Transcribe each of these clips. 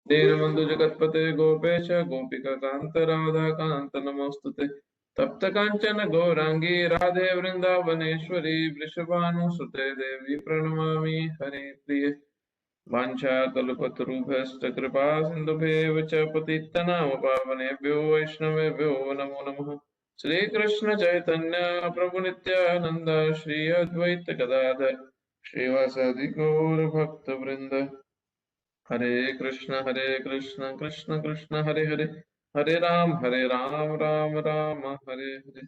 दीनबन्धु जगत्पते गोपेश गोपिका कांत राधा कांत नमोस्तुते। तप्त कांचन गौरांगी राधे वृंदावनेश्वरी वृषभानुसुते देवी प्रणमामि हरे प्रिये। वाञ्छाकल्पतरुभ्यश्च कृपा सिन्धुभ्येव च पतितनाम पावनेभ्यो वैष्णवेभ्यो नमो नमः। श्रीकृष्ण चैतन्य प्रभु नित्यानंद श्री अद्वैत गदाधर श्रीवासादि गौर भक्त वृंद। हरे कृष्ण कृष्ण कृष्ण हरे हरे, हरे राम राम राम हरे हरे।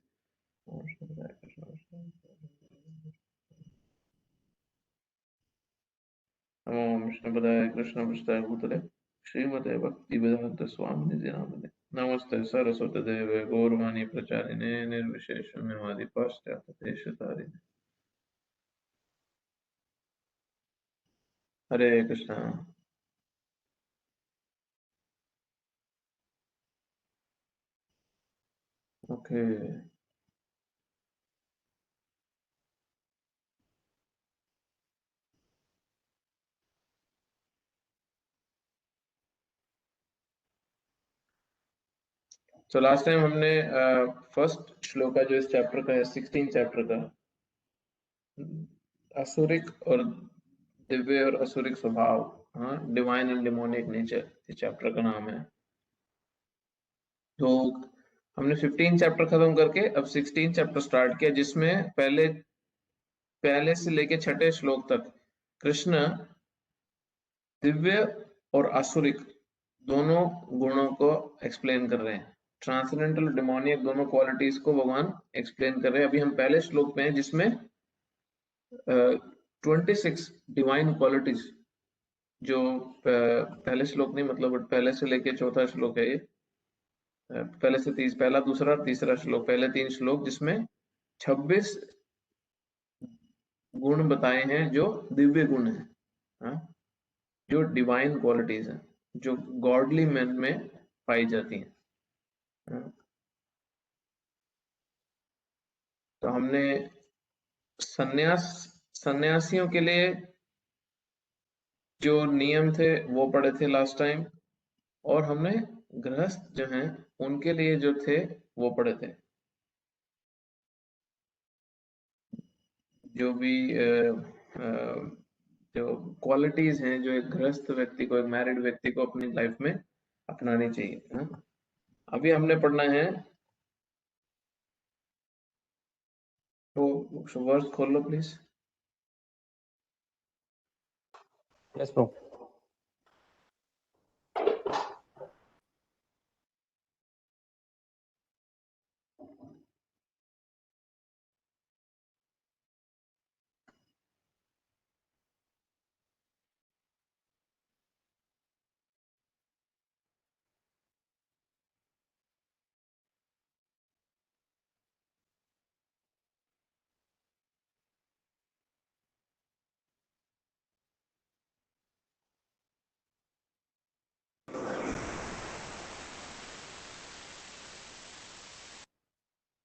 ओम विष्णुपदाय कृष्ण पृष्ठाय भूतले श्रीमते भक्ति वेदांत स्वामी नामने नमस्ते सरस्वती देवे गौरवाणी प्रचारिणे निर्विशेष शून्यवादी पाश्चात्य देशतारिणे। हरे कृष्णा। ओके, तो लास्ट टाइम हमने फर्स्ट श्लोका जो इस चैप्टर का है 16 चैप्टर का, असुरिक और दिव्य और असुरिक स्वभाव, हाँ, डिवाइन एंड डिमोनिक नेचर इस चैप्टर का नाम है। तो हमने 15 चैप्टर खत्म करके अब 16 चैप्टर स्टार्ट किया, जिसमें पहले से लेके छठे श्लोक तक कृष्ण दिव्य और आसुरिक दोनों गुणों को एक्सप्लेन कर रहे हैं। ट्रांसेंडेंटल डिमोनियक दोनों क्वालिटीज को भगवान एक्सप्लेन कर रहे हैं। अभी हम पहले श्लोक में हैं जिसमें 26 डिवाइन क्वालिटीज, जो पहले श्लोक नहीं, मतलब पहले से लेके चौथा श्लोक है ये, पहले से पहला दूसरा तीसरा श्लोक, पहले 3 श्लोक जिसमें 26 गुण बताए हैं जो दिव्य गुण है, हाँ? जो डिवाइन क्वालिटीज हैं, जो गॉडली मैन में पाई जाती हैं, हाँ? तो हमने सन्यासियों के लिए जो नियम थे वो पढ़े थे लास्ट टाइम, और हमने गृहस्थ जो हैं उनके लिए जो थे वो पढ़े थे। जो भी जो क्वालिटीज हैं जो एक गृहस्थ व्यक्ति को, एक मैरिड व्यक्ति को अपनी लाइफ में अपनानी चाहिए, हाँ? अभी हमने पढ़ना है, तो वर्स खोल लो प्लीज। Yes bro.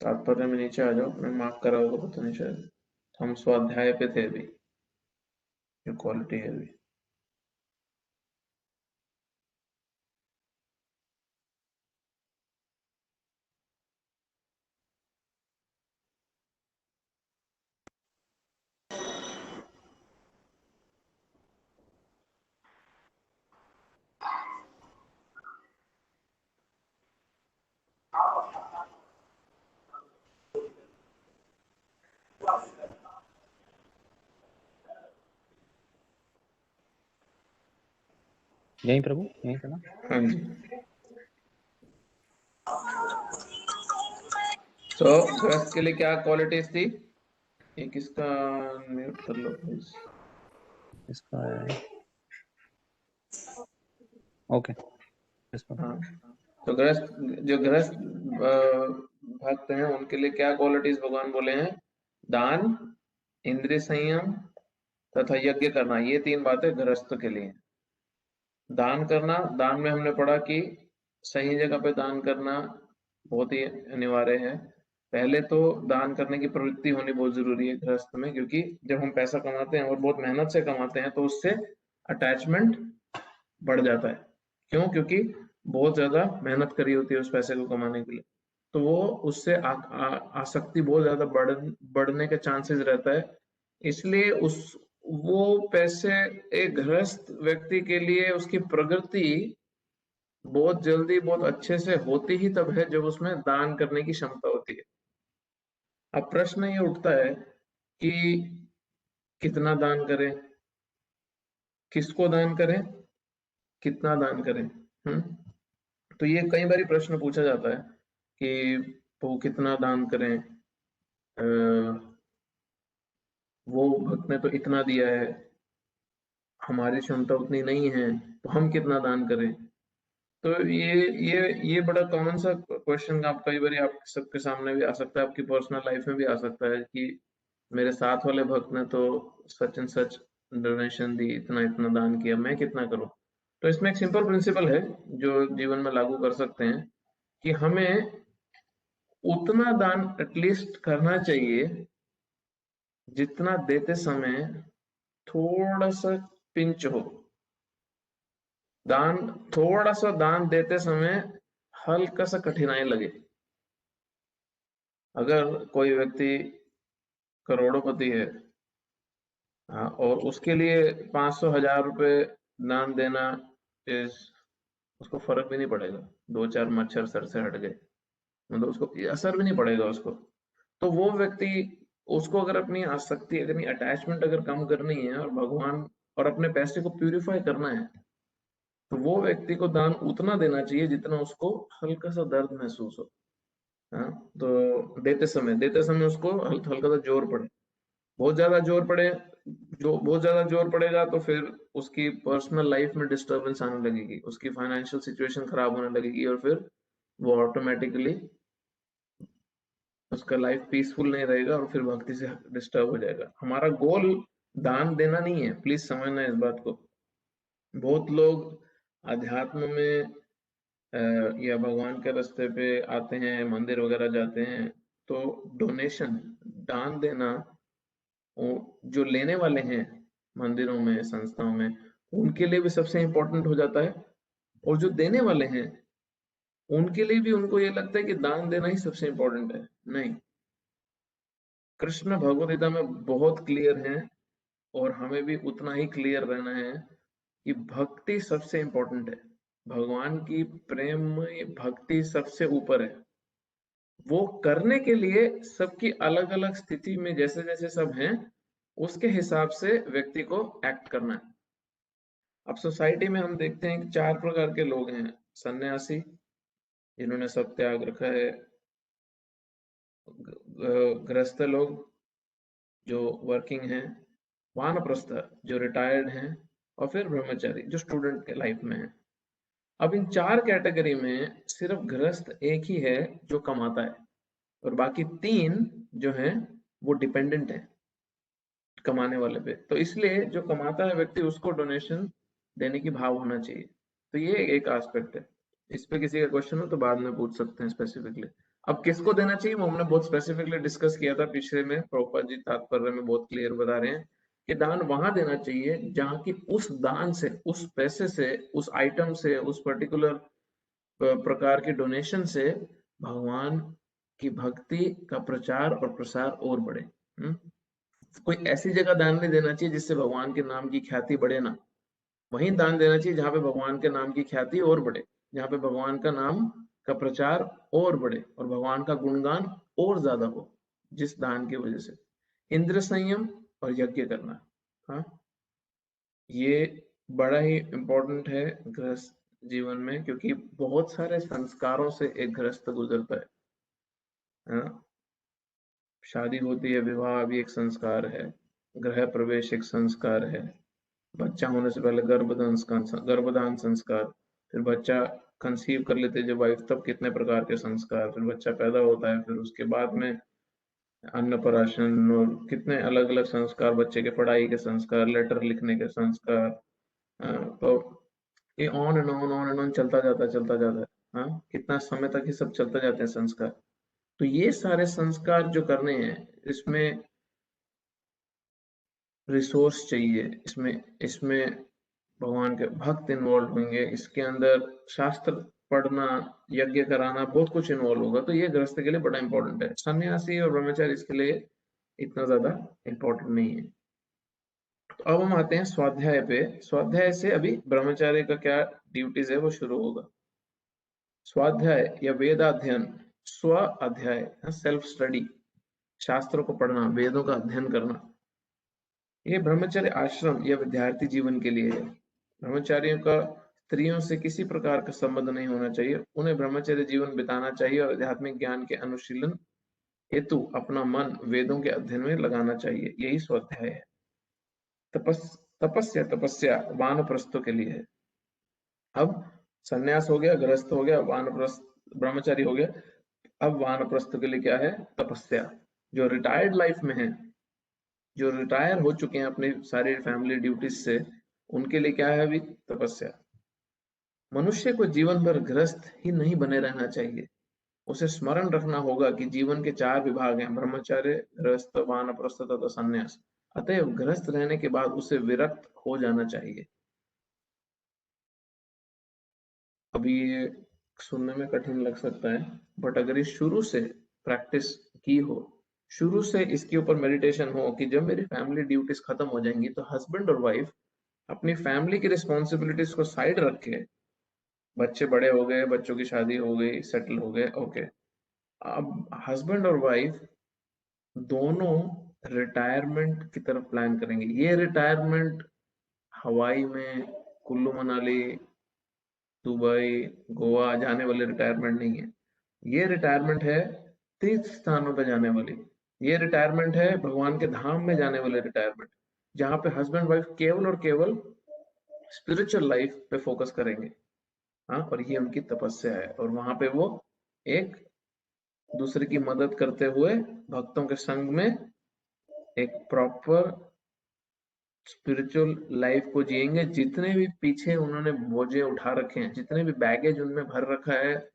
तात्पर्य में नीचे आ जाओ, मैं मार्क करा होगा, पता नहीं, शायद हम स्वाध्याय पे थे अभी, जो क्वालिटी है अभी। यहीं प्रभु, यहीं था ना? हाँ जी। तो गृहस्थ के लिए क्या क्वालिटीज थी? ये किसका म्यूट कर लो प्लीज। इसका है। ओके, यस प्रभु। हाँ, तो गृहस्थ भक्त हैं उनके लिए क्या क्वालिटीज भगवान बोले हैं? दान, इंद्रिय संयम तथा यज्ञ करना, ये 3 बातें गृहस्थ के लिए। दान करना, दान में हमने पढ़ा कि सही जगह पे दान करना बहुत ही अनिवार्य है। पहले तो दान करने की प्रवृत्ति होनी बहुत जरूरी है गृहस्थ में, क्योंकि जब हम पैसा कमाते हैं और बहुत मेहनत से कमाते हैं तो उससे अटैचमेंट बढ़ जाता है क्यों? क्योंकि बहुत ज्यादा मेहनत करी होती है उस पैसे को कमाने के लिए, तो वो उससे आसक्ति बहुत ज्यादा बढ़ने के चांसेस रहता है। इसलिए उस वो पैसे एक गृहस्थ व्यक्ति के लिए उसकी प्रगति बहुत जल्दी बहुत अच्छे से होती ही तब है जब उसमें दान करने की क्षमता होती है। अब प्रश्न ये उठता है कि कितना दान करें, किसको दान करें, कितना दान करें। तो ये कई बार प्रश्न पूछा जाता है कि वो कितना दान करें, वो भक्त ने तो इतना दिया है, हमारी क्षमता उतनी नहीं है, तो हम कितना दान करें। तो ये बड़ा कॉमन सा क्वेश्चन आप कई बार आप सबके सामने भी आ सकता है, आपकी पर्सनल लाइफ में भी आ सकता है कि मेरे साथ वाले भक्त ने तो सच एंड सच डोनेशन दी, इतना इतना दान किया, मैं कितना करूं। तो इसमें एक सिंपल प्रिंसिपल है जो जीवन में लागू कर सकते हैं कि हमें उतना दान एटलीस्ट करना चाहिए जितना देते समय थोड़ा सा पिंच हो। दान थोड़ा सा दान देते समय हल्का सा कठिनाई लगे। अगर कोई व्यक्ति करोड़पति है, और उसके लिए 500,000 रुपए दान देना इस उसको फर्क भी नहीं पड़ेगा, दो चार मच्छर सर से हट गए, मतलब उसको असर भी नहीं पड़ेगा उसको। तो वो व्यक्ति, उसको अगर अपनी आसक्ति, अपनी अटैचमेंट अगर कम करनी है और भगवान और अपने पैसे को प्यूरिफाई करना है, तो वो व्यक्ति को दान उतना देना चाहिए जितना उसको हल्का सा दर्द महसूस हो। हाँ, तो देते समय उसको हल्का सा जोर पड़े। बहुत ज्यादा जोर पड़े, जो बहुत ज्यादा जोर पड़ेगा तो फिर उसकी पर्सनल लाइफ में डिस्टरबेंस आने लगेगी, उसकी फाइनेंशियल सिचुएशन खराब होने लगेगी, और फिर वो ऑटोमेटिकली उसका लाइफ पीसफुल नहीं रहेगा और फिर भक्ति से डिस्टर्ब हो जाएगा। हमारा गोल दान देना नहीं है, प्लीज समझना इस बात को। बहुत लोग अध्यात्म में या भगवान के रास्ते पे आते हैं, मंदिर वगैरह जाते हैं, तो डोनेशन, दान देना, जो लेने वाले हैं मंदिरों में, संस्थाओं में, उनके लिए भी सबसे इम्पोर्टेंट हो जाता है, और जो देने वाले हैं उनके लिए भी, उनको ये लगता है कि दान देना ही सबसे इम्पोर्टेंट है। नहीं, कृष्ण भगवद गीता में बहुत क्लियर है, और हमें भी उतना ही क्लियर रहना है कि भक्ति सबसे इम्पोर्टेंट है। भगवान की प्रेम में भक्ति सबसे ऊपर है। वो करने के लिए सबकी अलग अलग स्थिति में जैसे जैसे सब हैं, उसके हिसाब से व्यक्ति को एक्ट करना है। अब सोसाइटी में हम देखते हैं कि 4 प्रकार के लोग हैं। सन्यासी, जिन्होंने सब त्याग रखा है, गृहस्थ लोग जो वर्किंग हैं, वानप्रस्थ जो रिटायर्ड हैं, और फिर ब्रह्मचारी जो स्टूडेंट के लाइफ में है। अब इन 4 कैटेगरी में सिर्फ गृहस्थ एक ही है जो कमाता है, और बाकी 3 जो हैं वो डिपेंडेंट है कमाने वाले पे। तो इसलिए जो कमाता है व्यक्ति, उसको डोनेशन देने की भाव होना चाहिए। तो ये एक एस्पेक्ट है। इस पे किसी का क्वेश्चन हो तो बाद में पूछ सकते हैं स्पेसिफिकली। अब किसको देना चाहिए वो हमने बहुत स्पेसिफिकली डिस्कस किया था पिछले में। प्रभुपाद जी तात्पर्य में बहुत क्लियर बता रहे हैं कि दान वहां देना चाहिए जहां की उस दान से, उस पैसे से, उस आइटम से, उस पर्टिकुलर प्रकार के डोनेशन से भगवान की भक्ति का प्रचार और प्रसार और बढ़े। कोई ऐसी जगह दान नहीं देना चाहिए जिससे भगवान के नाम की ख्याति बढ़े ना। वहीं दान देना चाहिए जहां पे भगवान के नाम की ख्याति और बढ़े, जहां पे भगवान का नाम का प्रचार और बढ़े और भगवान का गुणगान और ज्यादा हो, जिस दान की वजह से। इंद्र संयम और यज्ञ करना, हाँ, ये बड़ा ही इम्पोर्टेंट है गृहस्थ जीवन में, क्योंकि बहुत सारे संस्कारों से एक गृहस्थ गुजरता है। हाँ? शादी होती है, विवाह भी एक संस्कार है, गृह प्रवेश एक संस्कार है, बच्चा होने से पहले गर्भदान संस्कार, फिर बच्चा कंसीव कर लेते जब वाइफ, तब कितने प्रकार के संस्कार, फिर बच्चा पैदा होता है, फिर उसके बाद में अन्नप्राशन, और कितने अलग अलग संस्कार, बच्चे के पढ़ाई के संस्कार, लेटर लिखने के संस्कार। तो ये ऑन एंड ऑन चलता जाता है। हाँ, कितना समय तक ये सब चलते जाते हैं संस्कार। तो ये सारे संस्कार जो करने हैं, इसमें रिसोर्स चाहिए, इसमें इसमें भगवान के भक्त इन्वॉल्व होंगे, इसके अंदर शास्त्र पढ़ना, यज्ञ कराना, बहुत कुछ इन्वॉल्व होगा, तो ये गृहस्थ के लिए बड़ा इंपॉर्टेंट है। सन्यासी और ब्रह्मचारी इसके लिए इतना ज्यादा इंपॉर्टेंट नहीं है। तो अब हम आते हैं स्वाध्याय पे। स्वाध्याय से अभी ब्रह्मचारी का क्या ड्यूटीज है वो शुरू होगा। स्वाध्याय या वेदाध्ययन, स्व अध्याय, सेल्फ स्टडी, शास्त्रों को पढ़ना, वेदों का अध्ययन करना, ये ब्रह्मचर्य आश्रम या विद्यार्थी जीवन के लिए है। ब्रह्मचारियों का स्त्रियों से किसी प्रकार का संबंध नहीं होना चाहिए, उन्हें ब्रह्मचर्य जीवन बिताना चाहिए और आध्यात्मिक ज्ञान के अनुशीलन हेतु अपना मन वेदों के अध्ययन में लगाना चाहिए। यही स्वाध्याय है। तपस्या तपस्या वानप्रस्थों के लिए है। अब सन्यास हो गया, गृहस्थ हो गया, वानप्रस्थ ब्रह्मचारी हो गया। अब वानप्रस्थ के लिए क्या है? तपस्या। जो रिटायर्ड लाइफ में है, जो रिटायर हो चुके हैं अपनी सारी फैमिली ड्यूटीज से, उनके लिए क्या है अभी? तपस्या। मनुष्य को जीवन भर गृहस्थ ही नहीं बने रहना चाहिए, उसे स्मरण रखना होगा कि जीवन के 4 विभाग हैं: ब्रह्मचर्य, गृहस्थ, वानप्रस्थ तथा संन्यास। अतएव गृहस्थ रहने के बाद उसे विरक्त हो जाना चाहिए। अभी ये सुनने में कठिन लग सकता है, बट अगर ये शुरू से प्रैक्टिस की हो, शुरू से इसके ऊपर मेडिटेशन हो कि जब मेरी फैमिली ड्यूटीज खत्म हो जाएंगी तो हस्बैंड और वाइफ अपनी फैमिली की रिस्पॉन्सिबिलिटीज को साइड रख के, बच्चे बड़े हो गए, बच्चों की शादी हो गई, सेटल हो गए, ओके, अब हस्बैंड और वाइफ दोनों रिटायरमेंट की तरफ प्लान करेंगे। ये रिटायरमेंट हवाई में, कुल्लू मनाली, दुबई, गोवा जाने वाले रिटायरमेंट नहीं है। ये रिटायरमेंट है तीर्थ स्थानों पे जाने वाली। ये रिटायरमेंट है भगवान के धाम में जाने वाले रिटायरमेंट, जहां पे हस्बैंड वाइफ केवल और केवल स्पिरिचुअल लाइफ पे फोकस करेंगे। हाँ, और ये उनकी तपस्या है, और वहां पे वो एक दूसरे की मदद करते हुए भक्तों के संग में एक प्रॉपर स्पिरिचुअल लाइफ को जिएंगे। जितने भी पीछे उन्होंने बोझे उठा रखे हैं, जितने भी बैगेज उनमें भर रखा है,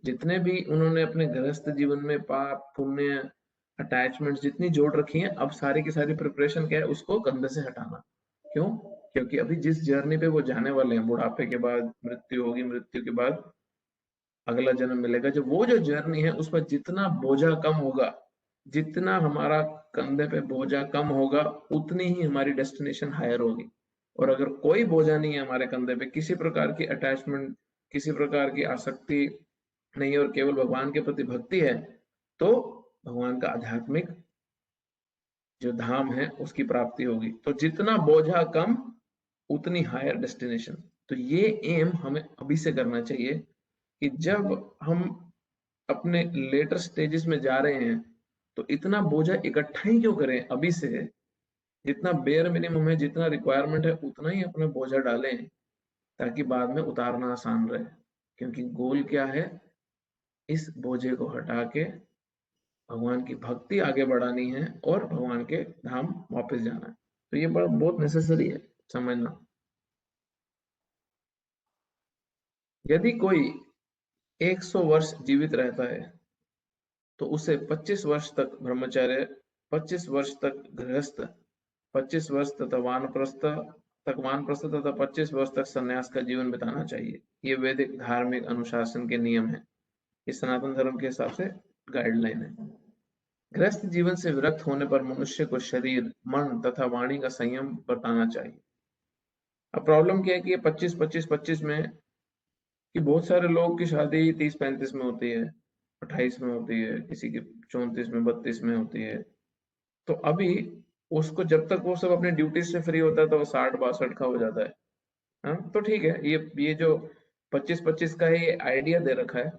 जितने भी उन्होंने अपने गृहस्थ जीवन में पाप पुण्य अटैचमेंट जितनी जोड़ रखी है, अब सारी की सारी प्रिपरेशन क्या है? उसको कंधे से हटाना। क्यों? क्योंकि अभी जिस जर्नी पे वो जाने वाले हैं, बुढ़ापे के बाद मृत्यु होगी, मृत्यु के बाद अगला जन्म मिलेगा, जो वो जो जर्नी है उस पर जितना बोझा कम होगा, जितना हमारा कंधे पे बोझा कम होगा, उतनी ही हमारी डेस्टिनेशन हायर होगी। और अगर कोई बोझा नहीं है हमारे कंधे पे, किसी प्रकार की अटैचमेंट, किसी प्रकार की आसक्ति नहीं है, और केवल भगवान के प्रति भक्ति है, तो भगवान का आध्यात्मिक जो धाम है उसकी प्राप्ति होगी। तो जितना बोझा कम, उतनी हायर डेस्टिनेशन। तो ये एम हमें अभी से करना चाहिए कि जब हम अपने लेटर स्टेजेस में जा रहे हैं, तो इतना बोझा इकट्ठा ही क्यों करें अभी से? जितना बेयर मिनिमम है, जितना रिक्वायरमेंट है, उतना ही अपना बोझा डालें, ताकि बाद में उतारना आसान रहे। क्योंकि गोल क्या है? इस बोझे को हटा के भगवान की भक्ति आगे बढ़ानी है और भगवान के धाम वापस जाना है। तो ये बहुत नेसेसरी है समझना। यदि कोई 100 वर्ष जीवित रहता है, तो उसे 25 वर्ष तक ब्रह्मचर्य, 25 वर्ष तक गृहस्थ, 25 वर्ष वानप्रस्थ तथा 25 वर्ष तक संन्यास का जीवन बिताना चाहिए। ये वैदिक धार्मिक अनुशासन के नियम है। ये सनातन धर्म के हिसाब से गाइडलाइन है। गृहस्थ जीवन से विरक्त होने पर मनुष्य को शरीर, मन तथा वाणी का संयम बरताना चाहिए। अब प्रॉब्लम क्या है कि ये 25-25-25 में, कि बहुत सारे लोग की शादी 30-35 में होती है, 28 में होती है, किसी की 34 में, 32 में होती है। तो अभी उसको जब तक वो सब अपनी ड्यूटी से फ्री होता है, तो वो 60-62 का हो जाता है। हाँ, तो ठीक है, ये जो 25-25 का ये आइडिया दे रखा है,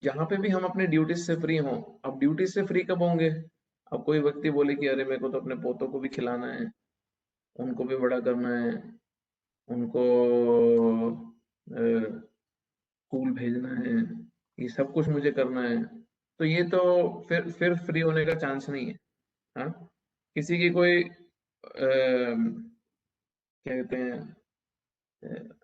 जहां पे भी हम अपने ड्यूटीज से फ्री हों। अब ड्यूटीज से फ्री कब होंगे? अब कोई व्यक्ति बोले कि अरे मेरे को तो अपने पोतों को भी खिलाना है, उनको भी बड़ा करना है, उनको स्कूल भेजना है, ये सब कुछ मुझे करना है, तो ये तो फिर फ्री होने का चांस नहीं है। हाँ, किसी की कोई क्या कहते हैं, अ,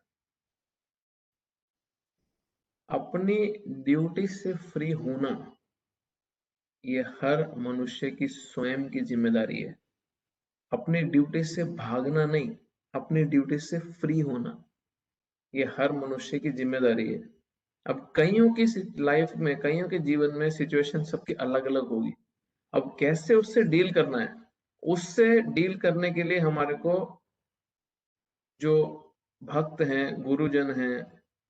अपनी ड्यूटी से फ्री होना, ये हर मनुष्य की स्वयं की जिम्मेदारी है। अपनी ड्यूटी से भागना नहीं, अपनी ड्यूटी से फ्री होना, ये हर मनुष्य की जिम्मेदारी है। अब कईयों की लाइफ में, कईयों के जीवन में सिचुएशन सबकी अलग अलग होगी। अब कैसे उससे डील करना है, उससे डील करने के लिए हमारे को जो भक्त हैं, गुरुजन हैं,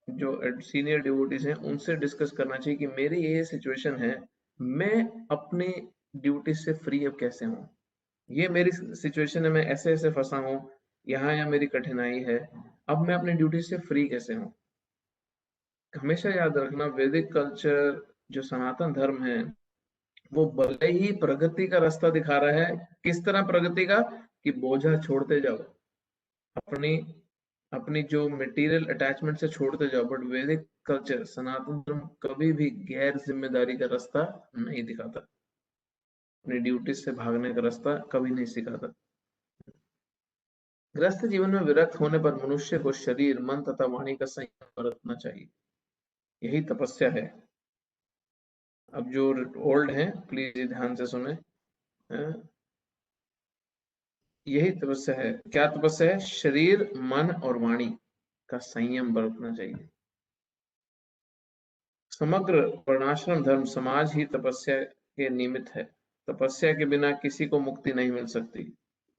जो सीनियर डिवोटीज हैं, उनसे डिस्कस करना चाहिए कि मेरी ये सिचुएशन है, मैं अपनी ड्यूटी से फ्री अब कैसे हूँ, ये मेरी सिचुएशन है, मैं ऐसे ऐसे फंसा हूँ, यहाँ मेरी कठिनाई है, अब मैं अपनी ड्यूटी से फ्री कैसे हूँ। हमेशा याद रखना, वैदिक कल्चर जो सनातन धर्म है, वो भले ही प्रगति का रास्ता दिखा रहा है। किस तरह प्रगति का? कि बोझा छोड़ते जाओ, अपनी अपनी जो मटेरियल अटैचमेंट से छोड़ते जाओ। बट वैदिक कल्चर, सनातन धर्म कभी भी गैर जिम्मेदारी का रास्ता नहीं दिखाता, अपनी ड्यूटी से भागने का रास्ता कभी नहीं सिखाता। गृहस्थ जीवन में विरक्त होने पर मनुष्य को शरीर, मन तथा वाणी का संयम बरतना चाहिए। यही तपस्या है। अब जो ओल्ड हैं प्लीज ध्यान से सुने, यही तपस्या है। क्या तपस्या है? शरीर, मन और वाणी का संयम बरतना चाहिए। समग्र वर्णाश्रम धर्म समाज ही तपस्या के निमित्त है। तपस्या के बिना किसी को मुक्ति नहीं मिल सकती।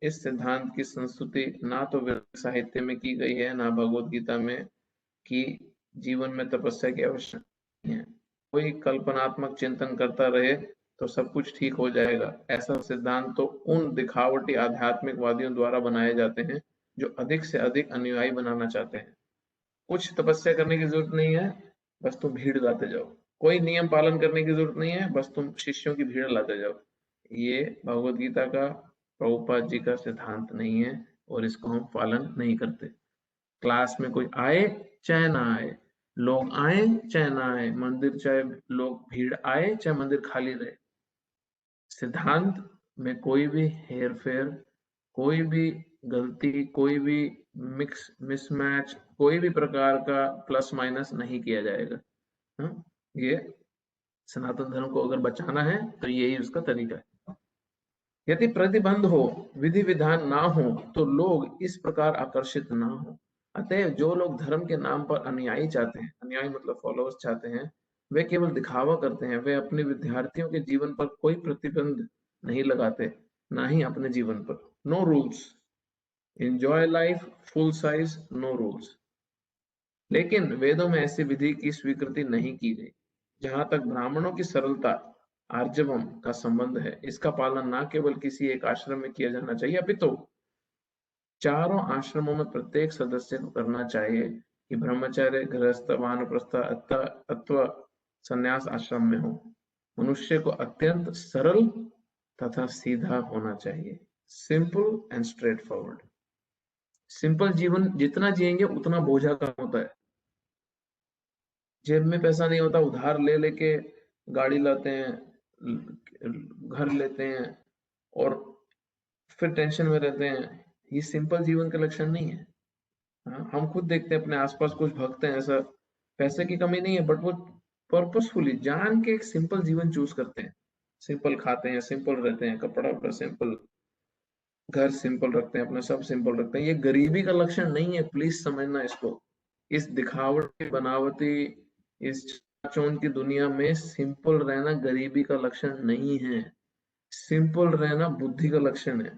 इस सिद्धांत की संस्तुति ना तो वैदिक साहित्य में की गई है, ना भगवत गीता में, कि जीवन में तपस्या की आवश्यकता नहीं है। कोई कल्पनात्मक चिंतन करता रहे तो सब कुछ ठीक हो जाएगा, ऐसा सिद्धांत तो उन दिखावटी आध्यात्मिकवादियों द्वारा बनाए जाते हैं जो अधिक से अधिक अनुयायी बनाना चाहते हैं। कुछ तपस्या करने की जरूरत नहीं है, बस तुम भीड़ लाते जाओ। कोई नियम पालन करने की जरूरत नहीं है, बस तुम शिष्यों की भीड़ लाते जाओ। ये भगवत गीता का, प्रभुपाद जी का सिद्धांत नहीं है, और इसको हम पालन नहीं करते। क्लास में कोई आए चाहे ना आए, लोग आए चाहे ना आए, मंदिर चाहे लोग भीड़ आए चाहे मंदिर खाली रहे, सिद्धांत में कोई भी हेर फेर, कोई भी गलती, कोई भी मिसमैच, कोई भी प्रकार का प्लस माइनस नहीं किया जाएगा। ये सनातन धर्म को अगर बचाना है तो यही उसका तरीका है। यदि प्रतिबंध हो, विधि विधान ना हो, तो लोग इस प्रकार आकर्षित ना हो। अतएव जो लोग धर्म के नाम पर अनुयायी चाहते हैं, अनुयायी मतलब फॉलोअर्स चाहते हैं, वे केवल दिखावा करते हैं। वे अपने विद्यार्थियों के जीवन पर कोई प्रतिबंध नहीं लगाते, ना ही अपने जीवन पर। No rules, enjoy life full size, no rules. लेकिन वेदों में ऐसी विधि की स्वीकृति नहीं की गई। जहां तक ब्राह्मणों की सरलता, आर्जवम का संबंध है, इसका पालन न केवल किसी एक आश्रम में किया जाना चाहिए, अपितु चारों आश्रमों में प्रत्येक सदस्य को करना चाहिए कि ब्रह्मचर्य, गृहस्थ, वानप्रस्थ अथवा संन्यास आश्रम में हो। मनुष्य को अत्यंत सरल तथा सीधा होना चाहिए, simple and straight forward. Simple जीवन जितना जिएंगे उतना बोझा कम होता है। जेब में पैसा नहीं होता, उधार ले लेके गाड़ी लाते हैं, घर लेते हैं और फिर टेंशन में रहते हैं। ये सिंपल जीवन का लक्षण नहीं है। हाँ, हम खुद देखते हैं अपने आसपास कुछ भक्त हैं, ऐसा पैसे की कमी नहीं है, बट वो पर्पसफुली जान के एक सिंपल जीवन चूज करते हैं। सिंपल खाते हैं, सिंपल रहते हैं, कपड़ा वपड़ा सिंपल, घर सिंपल रखते हैं, अपना सब सिंपल रखते हैं। ये गरीबी का लक्षण नहीं है, प्लीज समझना इसको। इस दिखावटी, बनावटी, इस चोन की दुनिया में सिंपल रहना गरीबी का लक्षण नहीं है। सिंपल रहना बुद्धि का लक्षण है।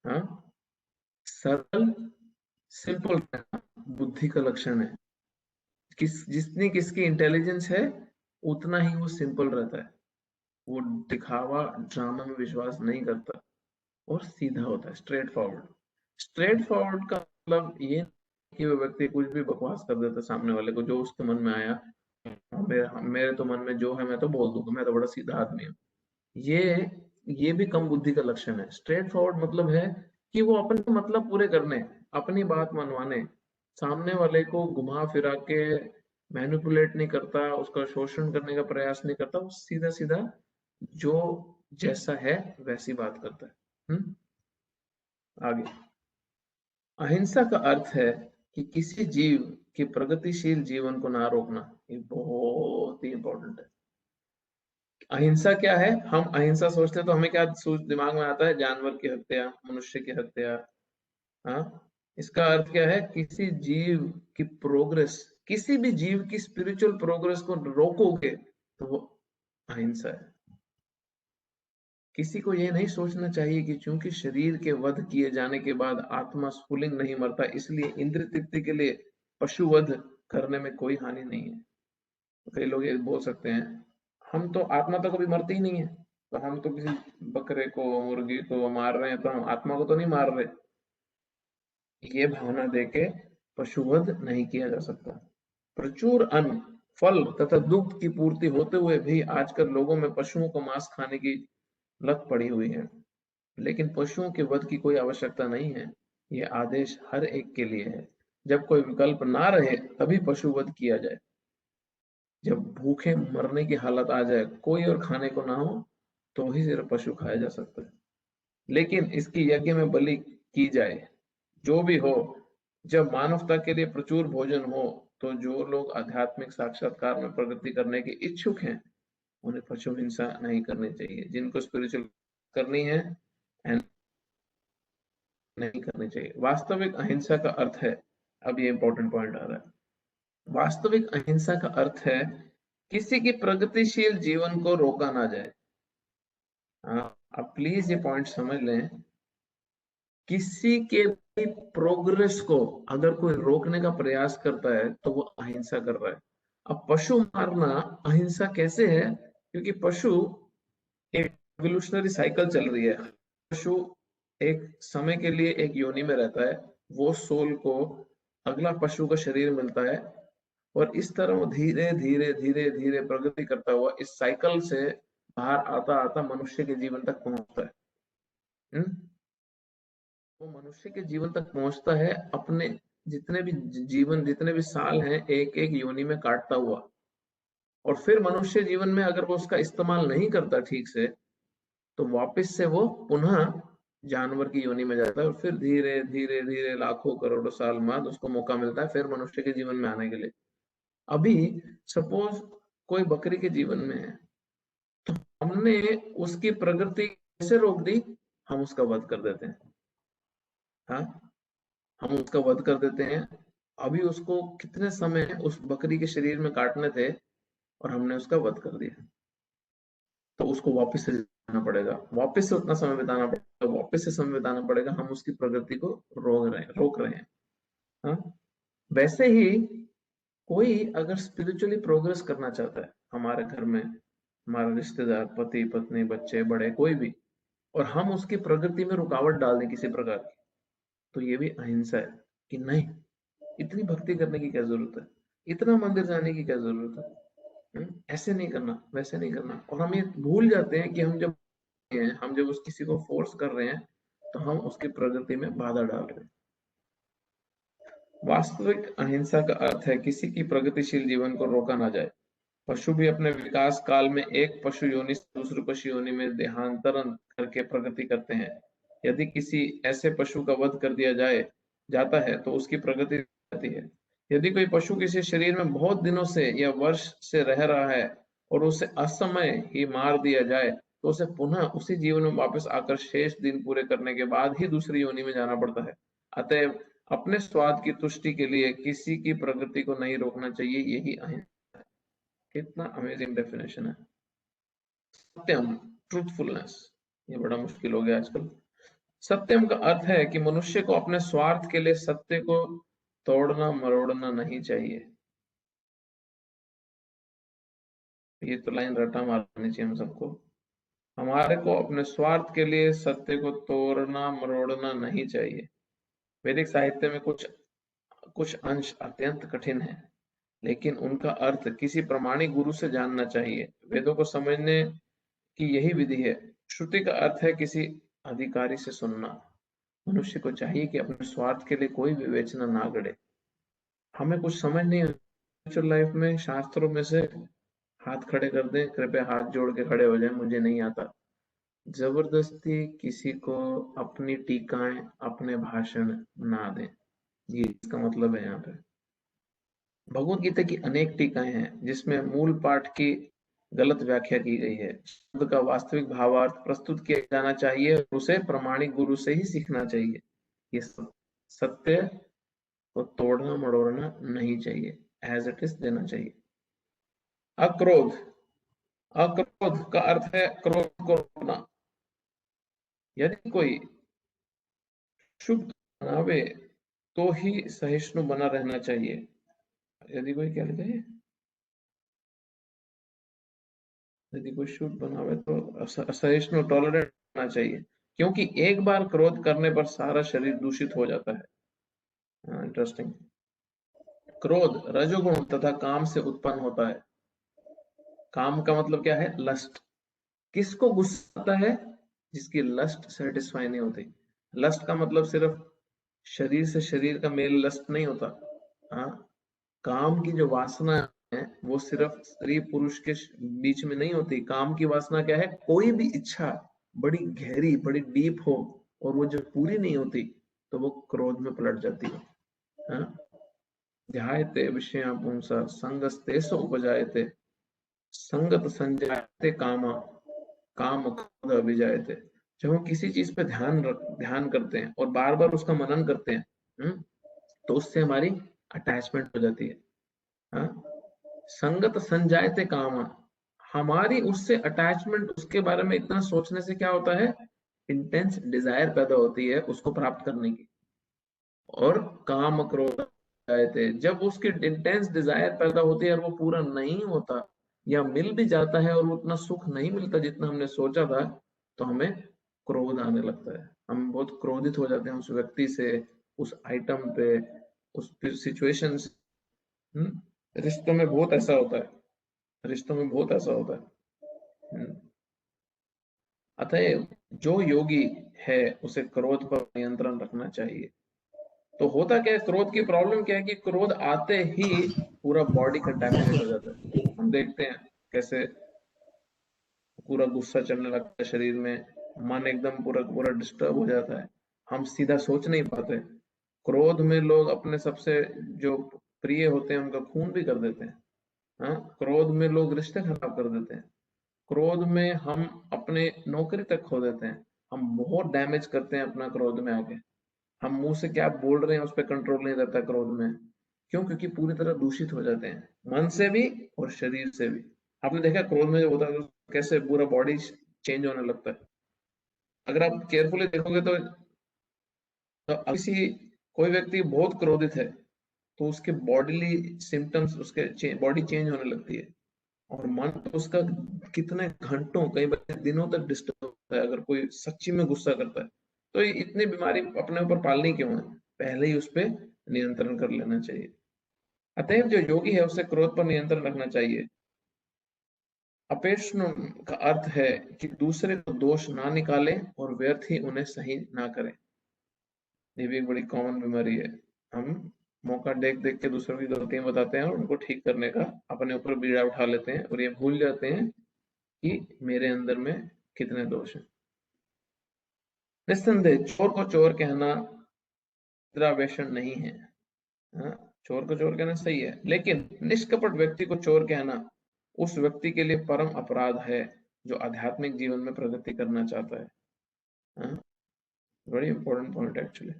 हाँ, सरल, सिंपल रहना बुद्धि का लक्षण है। जितनी किसकी इंटेलिजेंस है, उतना ही वो सिंपल रहता है। वो दिखावा, ड्रामा में विश्वास नहीं करता और सीधा होता है, स्ट्रेट फॉरवर्ड। स्ट्रेट फॉरवर्ड का मतलब ये कि वो व्यक्ति कुछ भी बकवास कर देता सामने वाले को, जो उसके मन में आया। मेरे तो मन में जो है मैं तो बोल दूंगा, मैं तो बड़ा सीधा आदमी हूँ। ये भी कम बुद्धि का लक्षण है। स्ट्रेट फॉरवर्ड मतलब है कि वो अपने मतलब पूरे करने, अपनी बात मनवाने, सामने वाले को घुमा फिरा के मैनिपुलेट नहीं करता, उसका शोषण करने का प्रयास नहीं करता, वो सीधा सीधा जो जैसा है वैसी बात करता है। आगे, अहिंसा का अर्थ है कि किसी जीव के प्रगतिशील जीवन को ना रोकना। ये बहुत ही इंपॉर्टेंट है। अहिंसा क्या है? हम अहिंसा सोचते हैं तो हमें क्या सोच दिमाग में आता है? जानवर की हत्या, मनुष्य की हत्या, हाँ, इसका अर्थ क्या है? किसी जीव की प्रोग्रेस, किसी भी जीव की स्पिरिचुअल प्रोग्रेस को रोकोगे तो वो अहिंसा है। किसी को ये नहीं सोचना चाहिए कि चूंकि शरीर के वध किए जाने के बाद आत्मा स्फुलिंग नहीं मरता, इसलिए इंद्र तृप्ति के लिए पशु वध करने में कोई हानि नहीं है। तो कई लोग ये बोल सकते हैं, हम तो आत्मा तो कभी मरती ही नहीं है, तो हम तो किसी बकरे को, मुर्गी को मार रहे हैं, तो हम आत्मा को तो नहीं मार रहे। ये भावना देके पशुवध नहीं किया जा सकता। प्रचुर अन्न, फल तथा दुग्ध की पूर्ति होते हुए भी आजकल लोगों में पशुओं को मांस खाने की लत पड़ी हुई है, लेकिन पशुओं के वध की कोई आवश्यकता नहीं है। ये आदेश हर एक के लिए है। जब कोई विकल्प ना रहे तभी पशु वध किया जाए। जब भूखे मरने की हालत आ जाए, कोई और खाने को ना हो, तो ही सिर्फ पशु खाया जा सकता है। लेकिन इसकी यज्ञ में बलि की जाए, जो भी हो। जब मानवता के लिए प्रचुर भोजन हो, तो जो लोग आध्यात्मिक साक्षात्कार में प्रगति करने के इच्छुक हैं, उन्हें पशु हिंसा नहीं करनी चाहिए। जिनको स्पिरिचुअल करनी है एंड नहीं करनी चाहिए। वास्तविक अहिंसा का अर्थ है, अब ये इंपॉर्टेंट पॉइंट आ रहा है। वास्तविक अहिंसा का अर्थ है किसी की प्रगतिशील जीवन को रोका ना जाए। अब प्लीज ये पॉइंट समझ लें, किसी के भी प्रोग्रेस को अगर कोई रोकने का प्रयास करता है तो वो अहिंसा कर रहा है। अब पशु मारना अहिंसा कैसे है? क्योंकि पशु एक एवोल्यूशनरी साइकिल चल रही है। पशु एक समय के लिए एक योनि में रहता है, वो सोल को अगला पशु का शरीर मिलता है, और इस तरह वो धीरे धीरे धीरे धीरे प्रगति करता हुआ इस साइकिल से बाहर आता आता मनुष्य के जीवन तक पहुंचता है। वो मनुष्य के जीवन तक पहुंचता है अपने जितने भी जीवन, जितने भी साल हैं, एक एक योनि में काटता हुआ। और फिर मनुष्य जीवन में अगर वो उसका इस्तेमाल नहीं करता ठीक से, तो वापस से वो पुनः जानवर की योनि में जाता है, और फिर धीरे धीरे धीरे लाखों करोड़ों साल बाद उसको मौका मिलता है फिर मनुष्य के जीवन में आने के लिए। अभी सपोज कोई बकरी के जीवन में है, तो हमने उसकी प्रगति कैसे रोक दी? हम उसका वध कर देते हैं। हाँ, हम उसका वध कर देते हैं। अभी उसको कितने समय उस बकरी के शरीर में काटने थे, और हमने उसका वध कर दिया, तो उसको वापस से जाना पड़ेगा, वापस से उतना समय बिताना पड़ेगा, वापस से समय बिताना पड़ेगा। हम उसकी प्रगति को रोक रहे हैं। हाँ? वैसे ही कोई अगर स्पिरिचुअली प्रोग्रेस करना चाहता है, हमारे घर में हमारा रिश्तेदार, पति पत्नी, बच्चे, बड़े, कोई भी, और हम उसकी प्रगति में रुकावट डाल दें किसी प्रकार की, तो ये भी अहिंसा है कि नहीं, इतनी भक्ति करने की क्या जरूरत है, इतना मंदिर जाने की क्या जरूरत है, ऐसे नहीं करना, वैसे नहीं करना। और हम ये भूल जाते हैं कि हम जब उस किसी को फोर्स कर रहे हैं, तो हम उसकी प्रगति में बाधा डाल रहे हैं। वास्तविक अहिंसा का अर्थ है किसी की प्रगतिशील जीवन को रोका ना जाए। पशु भी अपने विकास काल में एक पशु योनि से दूसरी पशु योनि में देहांतरण करके प्रगति करते हैं। यदि किसी ऐसे पशु का वध कर दिया जाता है तो उसकी प्रगति होती है। यदि कोई पशु किसी शरीर में बहुत दिनों से या वर्ष से रह रहा है और उसे असमय ही मार दिया जाए, तो उसे पुनः उसी जीवन में वापस आकर शेष दिन पूरे करने के बाद ही दूसरी योनि में जाना पड़ता है। अतएव अपने स्वाद की तुष्टि के लिए किसी की प्रगति को नहीं रोकना चाहिए, यही अहिंसा। कितना अमेजिंग डेफिनेशन है। सत्यम, ट्रूथफुलनेस, ये बड़ा मुश्किल हो गया आजकल। सत्यम का अर्थ है कि मनुष्य को अपने स्वार्थ के लिए सत्य को तोड़ना मरोड़ना नहीं चाहिए। ये तो लाइन रटा मारनी चाहिए हम सबको। हमारे को अपने स्वार्थ के लिए सत्य को तोड़ना मरोड़ना नहीं चाहिए। वैदिक साहित्य में कुछ कुछ अंश अत्यंत कठिन है, लेकिन उनका अर्थ किसी प्रामाणिक गुरु से जानना चाहिए। वेदों को समझने की यही विधि है। श्रुति का अर्थ है किसी अधिकारी से सुनना। मनुष्य को चाहिए कि अपने स्वार्थ के लिए कोई विवेचना ना गढ़े। हमें कुछ समझ नहीं स्पिरिचुअल लाइफ में, शास्त्रों में से हाथ खड़े कर दें, कृपया हाथ जोड़ के खड़े हो जाए, मुझे नहीं आता। जबरदस्ती किसी को अपनी टीकाएं, अपने भाषण ना दें, ये इसका मतलब है। यहाँ पे भगवत गीता की अनेक टीकाएं हैं जिसमें मूल पाठ की गलत व्याख्या की गई है। शब्द का वास्तविक भावार्थ प्रस्तुत किया जाना चाहिए और उसे प्रामाणिक गुरु से ही सीखना चाहिए। ये सब सत्य को तोड़ना मड़ोड़ना नहीं चाहिए, एज इट इज देना चाहिए। अक्रोध, अक्रोध का अर्थ है क्रोध को रोकना। यदि कोई शुभ बनावे तो ही सहिष्णु बना रहना चाहिए। यदि कोई क्या लिखा है, यदि कोई शुभ बनावे तो सहिष्णु टॉलरेट होना चाहिए, क्योंकि एक बार क्रोध करने पर सारा शरीर दूषित हो जाता है। इंटरेस्टिंग। क्रोध रजोगुण तथा काम से उत्पन्न होता है। काम का मतलब क्या है? लस्ट। किसको गुस्सा आता है? जिसकी लस्ट सेटिस्फाई नहीं होती। लस्ट का मतलब सिर्फ शरीर से शरीर का मेल लस्ट नहीं होता। हाँ, काम की जो वासना है वो सिर्फ स्त्री पुरुष के बीच में नहीं होती। काम की वासना क्या है? कोई भी इच्छा बड़ी गहरी, बड़ी डीप हो और वो जब पूरी नहीं होती तो वो क्रोध में पलट जाती है। हाँ? ध्यायते विषया पुंसा संगस्तेषु उपजायते संगत संजायते कामा काम क्रोध अभिजायते। जब हम किसी चीज पे ध्यान करते हैं और बार बार उसका मनन करते हैं, तो उससे हमारी अटैचमेंट हो जाती है। हाँ? संगत संजायते काम, हमारी उससे अटैचमेंट, उसके बारे में इतना सोचने से क्या होता है? इंटेंस डिजायर पैदा होती है उसको प्राप्त करने की। और काम क्रोध थे, जब उसकी इंटेंस डिजायर पैदा होती है और वो पूरा नहीं होता या मिल भी जाता है और वो उतना सुख नहीं मिलता जितना हमने सोचा था, तो हमें क्रोध आने लगता है। हम बहुत क्रोधित हो जाते हैं उस व्यक्ति से, उस आइटम पे, उस सिचुएशन से। रिश्तों में बहुत ऐसा होता है, रिश्तों में बहुत ऐसा होता है। अतः जो योगी है उसे क्रोध पर नियंत्रण रखना चाहिए। तो होता क्या है, क्रोध की प्रॉब्लम क्या है कि क्रोध आते ही पूरा बॉडी कंटेमिनेट हो जाता है। हम देखते हैं कैसे पूरा गुस्सा चलने लगता है शरीर में, मन एकदम पूरा पूरा डिस्टर्ब हो जाता है, हम सीधा सोच नहीं पाते। क्रोध में लोग अपने सबसे जो प्रिय होते हैं उनका खून भी कर देते हैं। हाँ, क्रोध में लोग रिश्ते खराब कर देते हैं। क्रोध में हम अपने नौकरी तक खो देते हैं। हम बहुत डैमेज करते हैं अपना क्रोध में आके। हम मुंह से क्या बोल रहे हैं उस पर कंट्रोल नहीं रहता क्रोध में। क्यों? क्योंकि पूरी तरह दूषित हो जाते हैं, मन से भी और शरीर से भी। आपने देखा क्रोध में जो होता है तो कैसे पूरा बॉडी चेंज होने लगता है। अगर आप केयरफुली देखोगे तो किसी कोई व्यक्ति बहुत क्रोधित है तो उसके बॉडीली सिम्टम्स, उसके बॉडी चेंज होने लगती है। और मन तो उसका कितने घंटों, कई बार दिनों तक डिस्टर्ब होता है अगर कोई सच्ची में गुस्सा करता है। तो ये इतनी बीमारी अपने ऊपर पालनी क्यों है? पहले ही उस पर नियंत्रण कर लेना चाहिए। अतएव जो योगी है उसे क्रोध पर नियंत्रण रखना चाहिए। अपेक्षण का अर्थ है कि दूसरे को दोष ना निकाले और व्यर्थ ही उन्हें सही ना करे। ये भी एक बड़ी कॉमन बीमारी है। हम मौका देख देख के दूसरों की गलतियां बताते हैं और उनको ठीक करने का अपने ऊपर बीड़ा उठा लेते हैं और ये भूल जाते हैं कि मेरे अंदर में कितने दोष हैं। निस्संदेह चोर को चोर कहना निद्रावेशन नहीं है। हाँ, चोर को चोर कहना सही है, लेकिन निष्कपट व्यक्ति को चोर कहना उस व्यक्ति के लिए परम अपराध है जो आध्यात्मिक जीवन में प्रगति करना चाहता है। हाँ, बड़ी इंपॉर्टेंट पॉइंट एक्चुअली।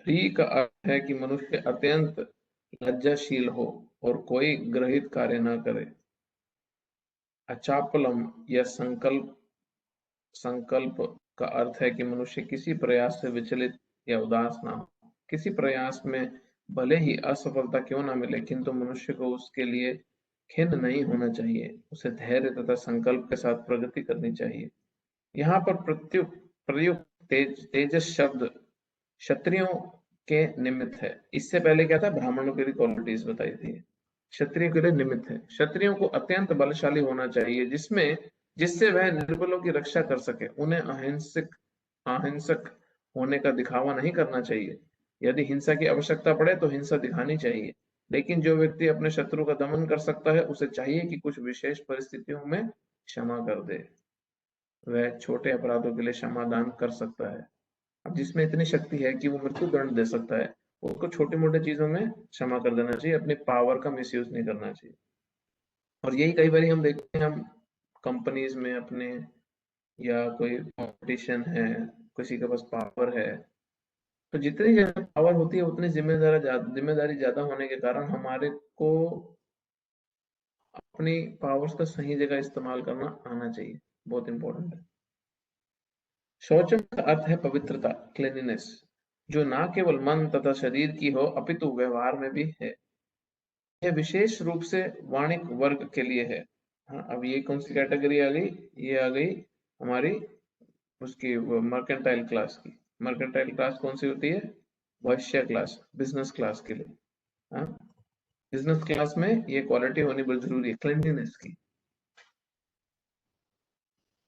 री का अर्थ है कि मनुष्य अत्यंत लज्जाशील हो और कोई ग्रहित कार्य ना करे। अचापलम या संकल्प, संकल्प का अर्थ है कि मनुष्य किसी प्रयास से विचलित या उदास ना हो। किसी प्रयास में भले ही असफलता क्यों ना मिले, किंतु मनुष्य को उसके लिए खिन्न नहीं होना चाहिए। उसे धैर्य तथा संकल्प के साथ प्रगति करनी चाहिए। यहाँ पर प्रयुक्त तेजस शब्द क्षत्रियों के निमित्त है। इससे पहले क्या था? ब्राह्मणों के लिए क्वालिटीज बताई थी। क्षत्रियों के लिए निमित्त है। क्षत्रियों को अत्यंत बलशाली होना चाहिए जिसमें जिससे वह निर्बलों की रक्षा कर सके। उन्हें अहिंसक अहिंसक होने का दिखावा नहीं करना चाहिए। यदि हिंसा की आवश्यकता पड़े तो हिंसा दिखानी चाहिए, लेकिन जो व्यक्ति अपने शत्रु का दमन कर सकता है उसे चाहिए कि कुछ विशेष परिस्थितियों में क्षमा कर दे। वह छोटे अपराधों के लिए क्षमा दान कर सकता है। अब जिसमें इतनी शक्ति है कि वो मृत्यु दंड दे सकता है, उसको छोटी मोटी चीजों में क्षमा कर देना चाहिए, अपनी पावर का मिसयूज नहीं करना चाहिए। और यही कई बार हम देखते हैं, हम कंपनीज में अपने, या कोई कंपटीशन है, किसी के पास पावर है, तो जितनी ज्यादा पावर होती है उतनी जिम्मेदारी ज्यादा होने के कारण हमारे को अपनी पावर्स का सही जगह इस्तेमाल करना आना चाहिए, बहुत इंपॉर्टेंट है। शौचम का अर्थ है पवित्रता, क्लीनिनेस, जो ना केवल मन तथा शरीर की हो अपितु व्यवहार में भी है। यह विशेष रूप से वाणिक वर्ग के लिए है। हाँ, अब ये कौन सी कैटेगरी आ गई? ये आ गई हमारी उसकी मर्केंटाइल क्लास की। मर्केंटाइल क्लास कौन सी होती है? वैश्य क्लास, बिजनेस क्लास के लिए। हाँ, बिजनेस क्लास में ये क्वालिटी होनी बहुत जरूरी है, क्लीनलीनेस की।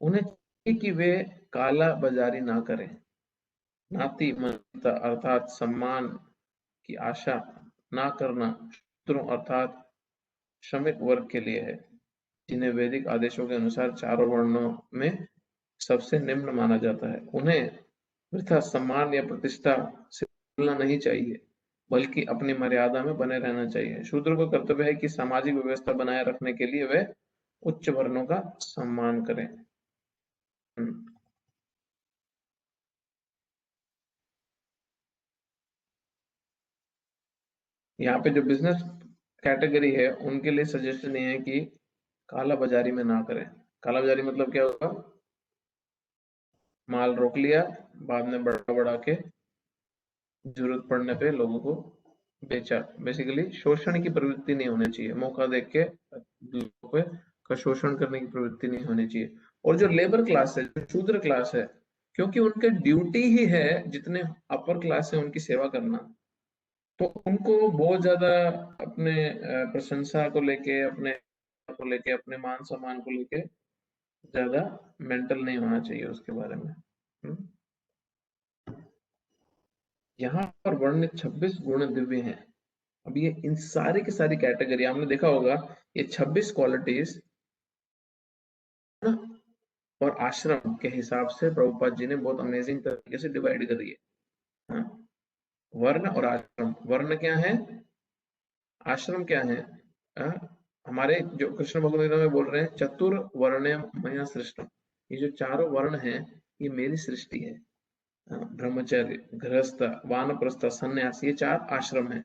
उन्हें चाहिए कि वे काला बाजारी ना करें। नाती मनता अर्थात सम्मान की आशा ना करना शूद्रों अर्थात श्रमिक वर्ग के लिए है, जिन्हें वैदिक आदेशों के अनुसार चारों वर्णों में सबसे निम्न माना जाता है। उन्हें वृथा सम्मान या प्रतिष्ठा से भूलना नहीं चाहिए, बल्कि अपनी मर्यादा में बने रहना चाहिए। शूद्र को कर्तव्य है कि सामाजिक व्यवस्था बनाए रखने के लिए वे उच्च वर्णों का सम्मान करें। यहाँ पे जो बिजनेस कैटेगरी है उनके लिए सजेशन ये है कि काला बाजारी में ना करें। काला बाजारी मतलब क्या होगा? माल रोक लिया, बाद में बढ़ा बढ़ा के जरूरत पड़ने पे लोगों को बेचा। बेसिकली शोषण की प्रवृत्ति नहीं होनी चाहिए, मौका देख के लोगों का शोषण करने की प्रवृत्ति नहीं होनी चाहिए। और जो लेबर क्लास है, जो शूद्र क्लास है, क्योंकि उनके ड्यूटी ही है जितने अपर क्लास है उनकी सेवा करना, तो उनको बहुत ज्यादा अपने प्रशंसा को लेके, अपने मान सम्मान को लेके ज्यादा मेंटल नहीं होना चाहिए उसके बारे में। यहाँ पर वर्णित 26 गुण दिव्य हैं। अब ये इन सारी की सारी कैटेगरी आपने देखा होगा, ये 26 क्वालिटीज और आश्रम के हिसाब से प्रभुपाद जी ने बहुत अमेजिंग तरीके से डिवाइड करी है। हाँ? वर्ण और आश्रम। वर्ण क्या है? आश्रम क्या है? हमारे जो कृष्ण भगवद में बोल रहे हैं, चतुर वर्ण मया सृष्टम। ये जो चारों वर्ण हैं ये मेरी सृष्टि है। ब्रह्मचर्य, गृहस्थ, वानप्रस्थ, सन्यास, ये 4 आश्रम है।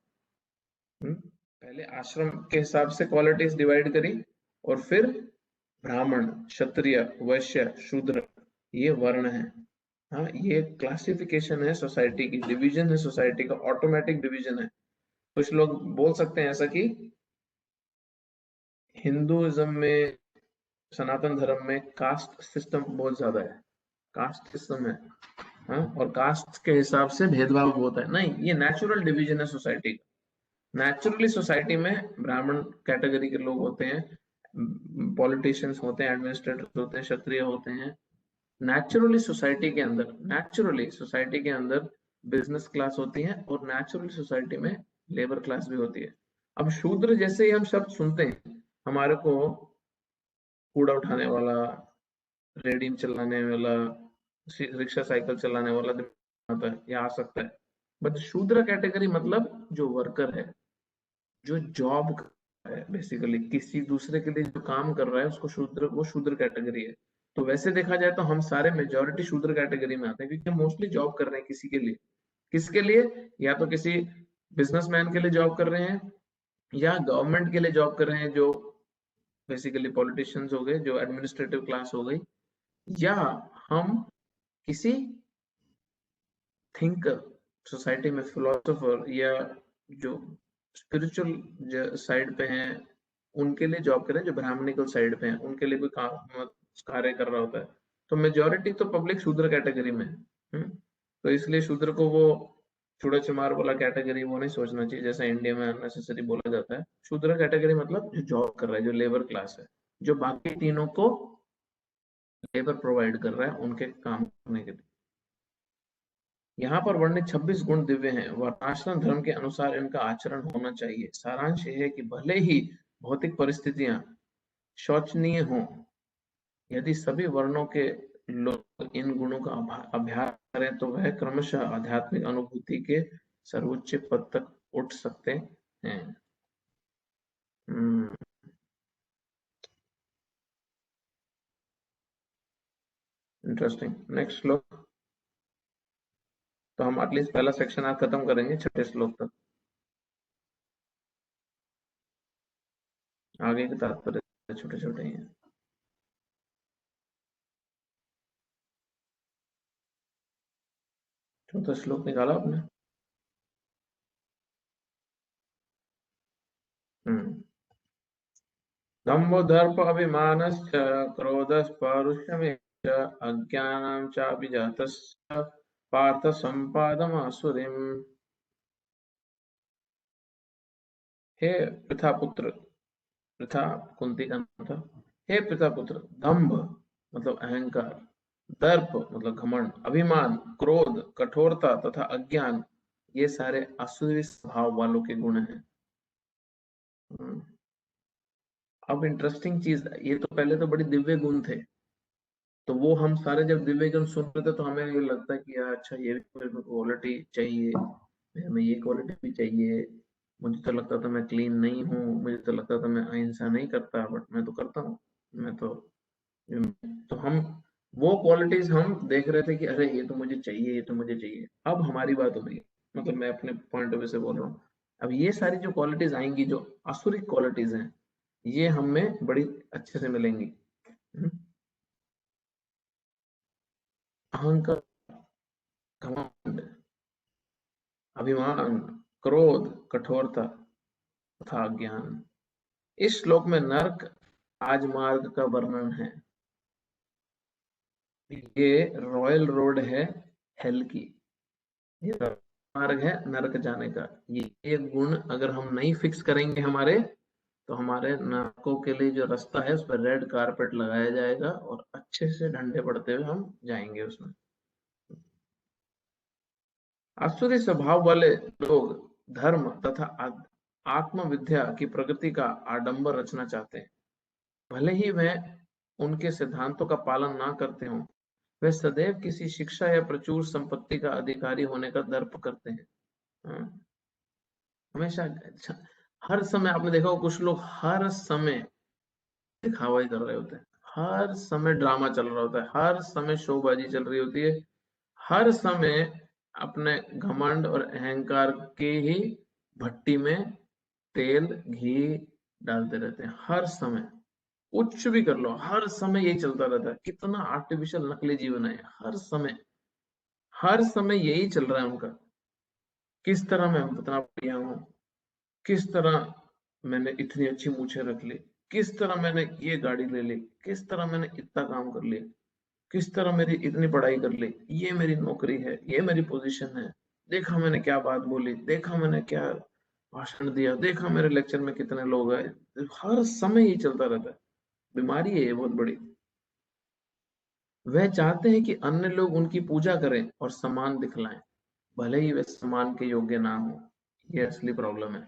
पहले आश्रम के हिसाब से क्वालिटीज डिवाइड करी, और फिर ब्राह्मण, क्षत्रिय, वैश्य, शूद्र, ये वर्ण है। हाँ, ये क्लासिफिकेशन है सोसाइटी की, डिवीजन है सोसाइटी का, ऑटोमेटिक डिवीजन है। कुछ लोग बोल सकते हैं ऐसा कि हिंदुइज्म में, सनातन धर्म में कास्ट सिस्टम बहुत ज्यादा है, कास्ट सिस्टम है। हाँ? और कास्ट के हिसाब से भेदभाव बहुत है। नहीं, ये नेचुरल डिवीजन है सोसाइटी का। नेचुरली सोसाइटी में ब्राह्मण कैटेगरी के लोग होते हैं, पॉलिटिशियंस होते हैं, एडमिनिस्ट्रेटर्स होते हैं, क्षत्रिय होते हैं। नेचुरली सोसाइटी के अंदर बिजनेस क्लास होती है, और नेचुरली सोसाइटी में लेबर क्लास भी होती है। अब शूद्र जैसे ही हम शब्द सुनते हैं, हमारे को कूड़ा उठाने वाला, रेडियम चलाने वाला, रिक्शा साइकिल चलाने वाला आता है या आ सकता है। बट शूद्र कैटेगरी मतलब जो वर्कर है, जो जॉब कर रहा है, बेसिकली किसी दूसरे के लिए जो काम कर रहा है, उसको शूद्र, वो शूद्र कैटेगरी है। तो वैसे देखा जाए तो हम सारे मेजोरिटी शूद्र कैटेगरी में आते हैं, क्योंकि हम मोस्टली जॉब कर रहे हैं किसी के लिए। किसके लिए? या तो किसी बिजनेसमैन के लिए जॉब कर रहे हैं, या गवर्नमेंट के लिए जॉब कर रहे हैं, जो बेसिकली पॉलिटिशियंस हो गए, जो एडमिनिस्ट्रेटिव क्लास हो गई, या हम किसी थिंकर, सोसाइटी में फिलोसोफर, या जो स्पिरिचुअल साइड पे हैं, उनके लिए जॉब करें, जो ब्राह्मणिकल साइड पे हैं, उनके लिए कोई काम कार्य कर रहा होता है। तो मेजोरिटी तो पब्लिक शूद्र कैटेगरी में है। तो इसलिए शूद्र को वो चूड़ा चमार वाला कैटेगरी वो नहीं सोचना चाहिए, जैसा इंडिया में अननेसेसरी बोला जाता है। शूद्र कैटेगरी मतलब जो जॉब कर रहा है, जो लेबर क्लास है, जो बाकी तीनों को लेबर प्रोवाइड कर रहा है उनके काम करने के लिए। यहाँ पर वर्णित 26 गुण दिव्य हैं, वर्णाश्रम धर्म के अनुसार इनका आचरण होना चाहिए। सारांश यह है कि भले ही भौतिक परिस्थितियां शोचनीय हों, यदि सभी वर्णों के लोग इन गुणों का अभ्यास करें तो वह क्रमशः आध्यात्मिक अनुभूति के सर्वोच्च पद तक उठ सकते हैं। इंटरेस्टिंग। नेक्स्ट श्लोक। तो हम एटलीस्ट पहला सेक्शन आज खत्म करेंगे 6ठे श्लोक तक। आगे के तात्पर्य छोटे छोटे ही हैं। चौथा श्लोक निकाला आपने? दम्भो दर्प अभिमानश्च क्रोधः पौरुषमेव अज्ञानं चाभिजातस्य पार्थ सम्पादमासुरीम्। हे पिता पुत्र, पिता कुंती का नाम था। हे पिता पुत्र, दंभ मतलब अहंकार, दर्प मतलब घमंड, अभिमान, क्रोध, कठोरता तथा अज्ञान, ये सारे आसुरी स्वभाव वालों के गुण हैं। अब इंटरेस्टिंग चीज, ये तो पहले तो बड़ी दिव्य गुण थे, तो वो हम सारे जब दिव्य गुण सुन रहे थे तो हमें ये लगता है कि यार अच्छा ये भी क्वालिटी चाहिए, हमें ये क्वालिटी भी चाहिए। मुझे तो लगता था मैं क्लीन नहीं हूँ, मुझे तो लगता था मैं अहिंसा नहीं करता, बट मैं तो करता हूँ। मैं तो हम वो क्वालिटीज हम देख रहे थे कि अरे ये तो मुझे चाहिए, ये तो मुझे चाहिए। अब हमारी बात हो रही, मतलब मैं अपने पॉइंट ऑफ व्यू से बोल रहा हूँ। अब ये सारी जो क्वालिटीज आएंगी, जो आसुरिक क्वालिटीज हैं, ये हमें बड़ी अच्छे से मिलेंगी। अहंकार, घमंड, अभिमान, क्रोध, कठोरता तथा अज्ञान। इस श्लोक में नरक आज मार्ग का वर्णन है। ये रॉयल रोड है हेल की, ये मार्ग है नरक जाने का। ये गुण अगर हम नहीं फिक्स करेंगे हमारे, तो हमारे नाकों के लिए जो रास्ता है उस पर रेड कारपेट लगाया जाएगा और अच्छे से डंडे पड़ते हुए हम जाएंगे उसमें। आसुरी स्वभाव वाले लोग धर्म तथा आत्मविद्या की प्रगति का आडंबर रचना चाहते हैं। भले ही वह उनके सिद्धांतों का पालन ना करते हों, वे सदैव किसी शिक्षा या प्रचुर संपत्ति का अधिकारी होने का दर्प करते हैं। हाँ, हमेशा अच्छा, हर समय आपने देखा होगा कुछ लोग हर समय दिखावा ही कर रहे होते हैं, हर समय ड्रामा चल रहा होता है, हर समय शोबाजी चल रही होती है, हर समय अपने घमंड और अहंकार के ही भट्टी में तेल घी डालते रहते हैं हर समय। कुछ भी कर लो, हर समय यही चलता रहता है। कितना आर्टिफिशियल नकली जीवन है, हर समय यही चल रहा है उनका। किस तरह मैं इतना बढ़िया हूँ, किस तरह मैंने इतनी अच्छी मूछें रख ली, किस तरह मैंने ये गाड़ी ले ली, किस तरह मैंने इतना काम कर लिया, किस तरह मेरी इतनी पढ़ाई कर ली, ये मेरी नौकरी है, ये मेरी पोजीशन है, देखा मैंने क्या बात बोली, देखा मैंने क्या भाषण दिया, देखा मेरे लेक्चर में कितने लोग आए। हर समय ये चलता रहता है। बीमारी है ये बहुत बड़ी। वह चाहते हैं कि अन्य लोग उनकी पूजा करें और सम्मान दिखलाएं, भले ही वे सम्मान के योग्य ना हो। ये असली प्रॉब्लम है।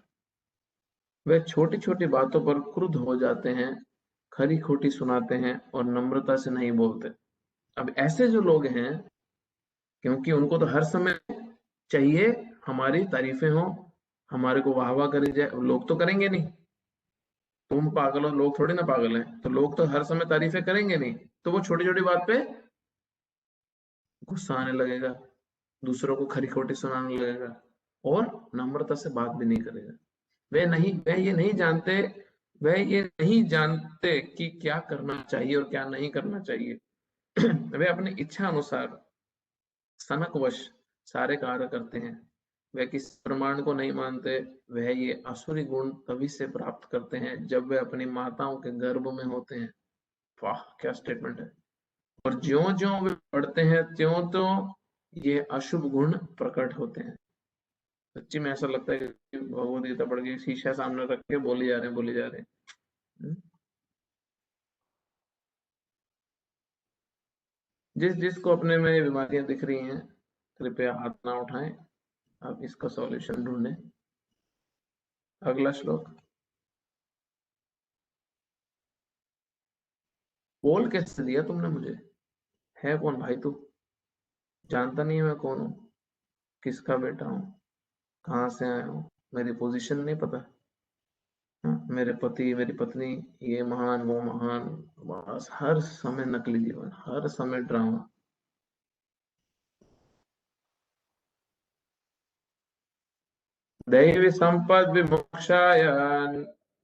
वे छोटी छोटी बातों पर क्रुद्ध हो जाते हैं, खरी खोटी सुनाते हैं और नम्रता से नहीं बोलते। अब ऐसे जो लोग हैं, क्योंकि उनको तो हर समय चाहिए हमारी तारीफें हो, हमारे को वाह वाह करी जाए। लोग तो करेंगे नहीं, तुम पागल हो, लोग थोड़ी ना पागल हैं, तो लोग तो हर समय तारीफें करेंगे नहीं। तो वो छोटी छोटी बात पे गुस्सा आने लगेगा, दूसरों को खरी खोटी सुनाने लगेगा और नम्रता से बात भी नहीं करेगा। वे ये नहीं जानते कि क्या करना चाहिए और क्या नहीं करना चाहिए। वे अपनी इच्छा अनुसार सनकवश सारे कार्य करते हैं। वे किसी प्रमाण को नहीं मानते। वह ये आसुरी गुण तभी से प्राप्त करते हैं जब वे अपनी माताओं के गर्भ में होते हैं। वाह क्या स्टेटमेंट है। और ज्यो ज्यो वे बढ़ते हैं त्यों त्यों ये अशुभ गुण प्रकट होते हैं। सच्ची में ऐसा लगता है कि भगवत गीता पढ़ के शीशा सामने रख के बोले जा रहे हैं, बोले जा रहे हैं। जिस जिसको अपने में ये बीमारियां दिख रही हैं, कृपया हाथ ना उठाएं, आप इसका सॉल्यूशन ढूंढें। अगला श्लोक। बोल कैसे दिया तुमने मुझे? है कौन भाई तू? जानता नहीं है मैं कौन हूँ, किसका बेटा हूँ? कहाँ से आया हूँ, मेरी पोजीशन नहीं पता। हाँ, मेरे पति मेरी पत्नी ये महान वो महान, बस हर समय नकली जीवन, हर समय ड्रामा। दैवी संपद विमोक्षाय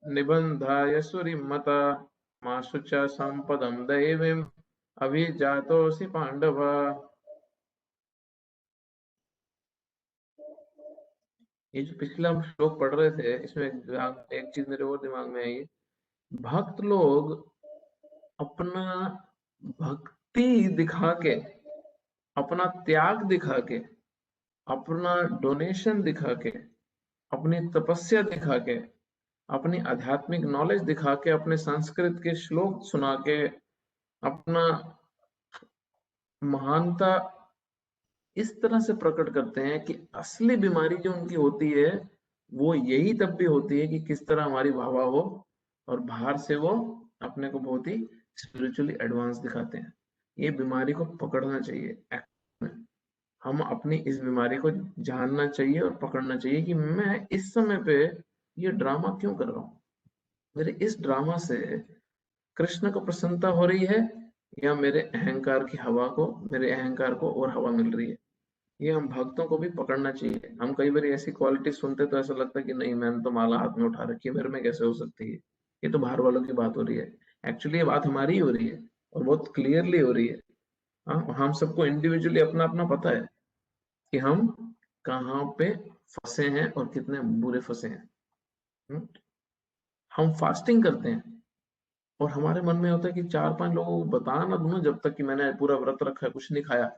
निबंधाय सुरिमता मासु च संपदम दैवीम अभिजातोसि पांडव। ये जो पिछला हम श्लोक पढ़ रहे थे, इसमें एक चीज मेरे और दिमाग में आई। भक्त लोग अपना भक्ति दिखा के, अपना त्याग दिखा के, अपना डोनेशन दिखा के, अपनी तपस्या दिखा के, अपनी आध्यात्मिक नॉलेज दिखा के, अपने संस्कृत के श्लोक सुना के अपना महानता इस तरह से प्रकट करते हैं कि असली बीमारी जो उनकी होती है वो यही तब भी होती है कि किस तरह हमारी वाह हो, और बाहर से वो अपने को बहुत ही स्पिरिचुअली एडवांस दिखाते हैं। ये बीमारी को पकड़ना चाहिए। हम अपनी इस बीमारी को जानना चाहिए और पकड़ना चाहिए कि मैं इस समय पे ये ड्रामा क्यों कर रहा हूँ। मेरे इस ड्रामा से कृष्ण को प्रसन्नता हो रही है, या मेरे अहंकार की हवा को, मेरे अहंकार को और हवा मिल रही है। ये हम भक्तों को भी पकड़ना चाहिए। हम कई बार ऐसी क्वालिटी सुनते तो ऐसा लगता है कि नहीं, मैंने तो माला हाथ में उठा रखी है, मेरे में कैसे हो सकती है, ये तो बाहर वालों की बात हो रही है। एक्चुअली ये बात हमारी ही हो रही है, और बहुत क्लियरली हो रही है। हाँ, हम सबको इंडिविजुअली अपना अपना पता है कि हम कहाँ पे फंसे हैं और कितने बुरे फंसे हैं। हम्म? हम फास्टिंग करते हैं और हमारे मन में होता है कि 4-5 लोगों को बता ना दूं ना, जब तक कि मैंने पूरा व्रत रखा है, कुछ नहीं खाया,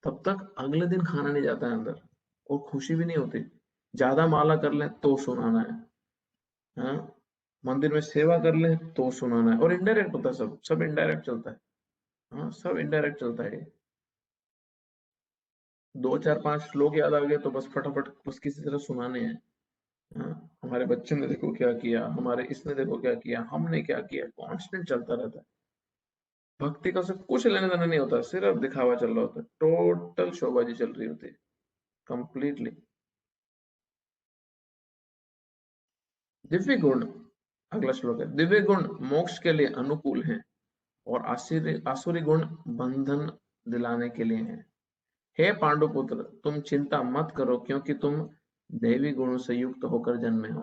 तब तक अगले दिन खाना नहीं जाता है अंदर, और खुशी भी नहीं होती। ज्यादा माला कर लें तो सुनाना है, हाँ, मंदिर में सेवा कर लें तो सुनाना है, और इनडायरेक्ट होता है, सब सब इनडायरेक्ट चलता है। हाँ, सब इनडायरेक्ट चलता है। 2-4-5 श्लोक याद आ गए तो बस फटाफट बस किसी तरह सुनाने हैं। हाँ, हमारे बच्चे ने देखो क्या किया, हमारे इसने देखो क्या किया, हमने क्या किया, कांस्टेंट चलता रहता है। भक्ति का सब कुछ लेने देना नहीं होता, सिर्फ दिखावा चल रहा होता है, टोटल शोबाजी चल रही होती है, कंप्लीटली। दिव्य गुण, अगला श्लोक है, दिव्य गुण मोक्ष के लिए अनुकूल हैं और आसुरी आसुरी गुण बंधन दिलाने के लिए हैं। हे पांडुपुत्र, तुम चिंता मत करो, क्योंकि तुम दैवी गुणों से युक्त होकर जन्मे हो।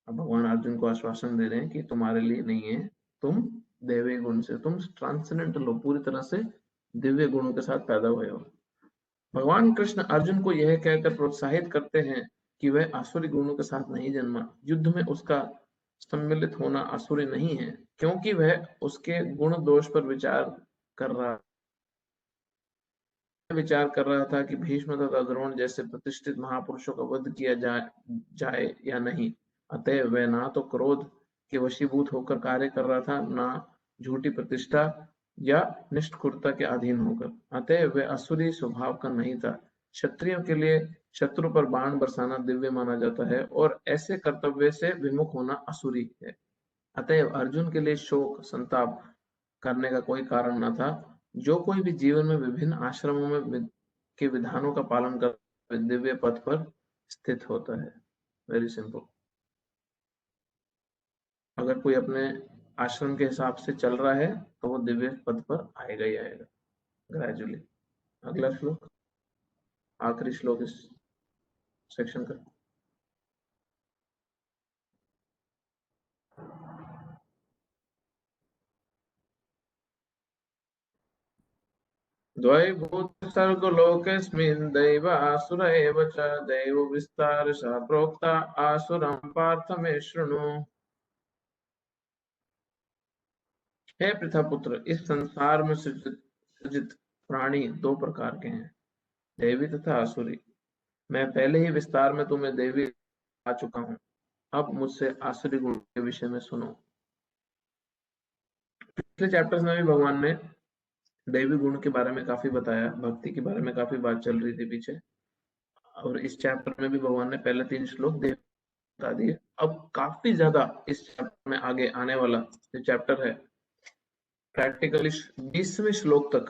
अब भगवान अर्जुन को आश्वासन दे रहे हैं कि तुम्हारे लिए नहीं है, तुम दैवी गुण से, तुम ट्रांसेंडेंटल हो, पूरी तरह से दिव्य गुणों के साथ पैदा हुए हो। भगवान कृष्ण अर्जुन को यह कहकर प्रोत्साहित करते हैं कि वह आसुरी गुणों के साथ नहीं जन्मा। युद्ध में उसका सम्मिलित होना आसुरी नहीं है, क्योंकि वह उसके गुण दोष पर विचार कर रहा था कि भीष्म तथा द्रोण जैसे प्रतिष्ठित महापुरुषों का वध किया जाए या नहीं। अतः वह ना तो क्रोध के वशीभूत होकर कार्य कर रहा था, ना झूठी प्रतिष्ठा या निष्ठुरता के अधीन होकर। अतः वह असुरी स्वभाव का नहीं था। क्षत्रियों के लिए शत्रु पर बाण बरसाना दिव्य माना जाता है, और ऐसे कर्तव्य से विमुख होना असुरी है। अतएव अर्जुन के लिए शोक संताप करने का कोई कारण न था। जो कोई भी जीवन में विभिन्न आश्रमों में के विधानों का पालन कर दिव्य पथ पर स्थित होता है। Very simple. अगर कोई अपने आश्रम के हिसाब से चल रहा है तो वो दिव्य पद पर आएगा ही आएगा, ग्रेजुअली। अगला श्लोक, आखिरी श्लोक इस सेक्शन का। द्वैभूत सर्गलोकेऽस्मिन् दैव आसुर एव च, दैव विस्तारशः प्रोक्ता आसुरं पार्थ मे शृणु। हे पृथा पुत्र, इस संसार में सृजित प्राणी दो प्रकार के हैं, दैवी तथा आसुरी। मैं पहले ही विस्तार में तुम्हें दैवी आ चुका हूँ, अब मुझसे आसुरी गुण के विषय में सुनो। पिछले चैप्टर्स में भी भगवान ने दैवी गुण के बारे में काफी बताया, भक्ति के बारे में काफी बात चल रही थी पीछे, और इस चैप्टर में भी भगवान ने पहले 3 श्लोक बता दिए। अब काफी ज्यादा इस चैप्टर में आगे आने वाला जो चैप्टर है, प्रैक्टिकली 20वें श्लोक तक,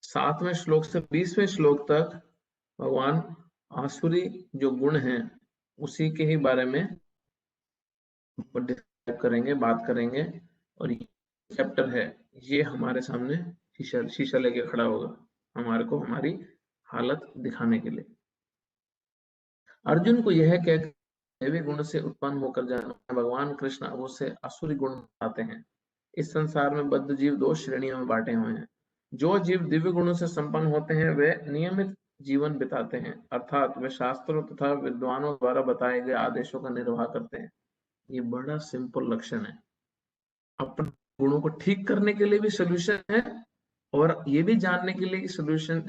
7वें श्लोक से 20वें श्लोक तक भगवान आसुरी जो गुण हैं उसी के ही बारे में डिस्क्राइब करेंगे, बात करेंगे। और ये चैप्टर है, ये हमारे सामने शीशा लेके खड़ा होगा हमारे को हमारी हालत दिखाने के लिए। अर्जुन को यह कहकर दैवी गुण से उत्पन्न होकर जाना, भगवान कृष्ण अब उसे असुरी गुण बताते हैं। इस संसार में बद्ध जीव दो श्रेणियों में बांटे हुए हैं। जो जीव दिव्य गुणों से संपन्न होते हैं वे नियमित जीवन बिताते हैं, अर्थात वे शास्त्रों तथा विद्वानों द्वारा बताए गए आदेशों का निर्वाह करते हैं। ये बड़ा सिंपल लक्षण है। अपने गुणों को ठीक करने के लिए भी सोल्यूशन है, और ये भी जानने के लिए सोल्यूशन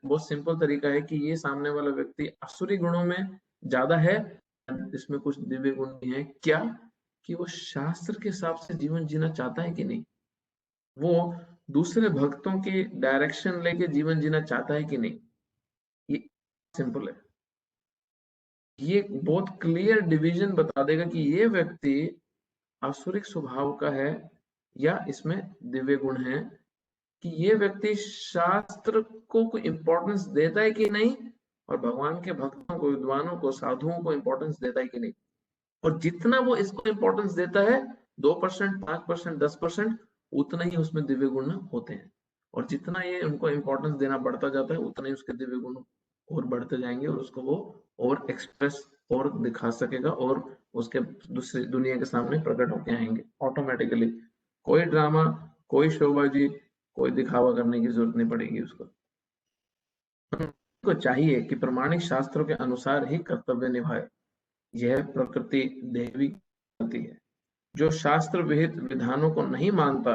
बहुत सिंपल तरीका है कि ये सामने वाला व्यक्ति असुरी गुणों में ज्यादा है, इसमें कुछ दिव्य गुण भी है क्या, कि वो शास्त्र के हिसाब से जीवन जीना चाहता है कि नहीं, वो दूसरे भक्तों की डायरेक्शन लेके जीवन जीना चाहता है कि नहीं। ये सिंपल है। ये बहुत क्लियर डिवीजन बता देगा कि ये व्यक्ति आसुरिक स्वभाव का है या इसमें दिव्य गुण है, कि ये व्यक्ति शास्त्र को कोई इंपॉर्टेंस देता है कि नहीं, और भगवान के भक्तों को, विद्वानों को, साधुओं को इंपॉर्टेंस देता है कि नहीं। और जितना वो इसको इंपॉर्टेंस देता है, 2%, 5%, 10%, उतना ही उसमें दिव्य गुण होते हैं। और जितना ये उनको इंपॉर्टेंस देना बढ़ता जाता है, उतना ही उसके दिव्य गुण और बढ़ते जाएंगे, और उसको वो और एक्सप्रेस और दिखा सकेगा, और उसके दूसरी दुनिया के सामने प्रकट होके आएंगे ऑटोमेटिकली। कोई ड्रामा, कोई शोबाजी, कोई दिखावा करने की जरूरत नहीं पड़ेगी उसको। को चाहिए कि प्रमाणिक शास्त्रों के अनुसार ही कर्तव्य निभाए। यह प्रकृति देवी होती है। जो शास्त्र विहित विधानों को नहीं मानता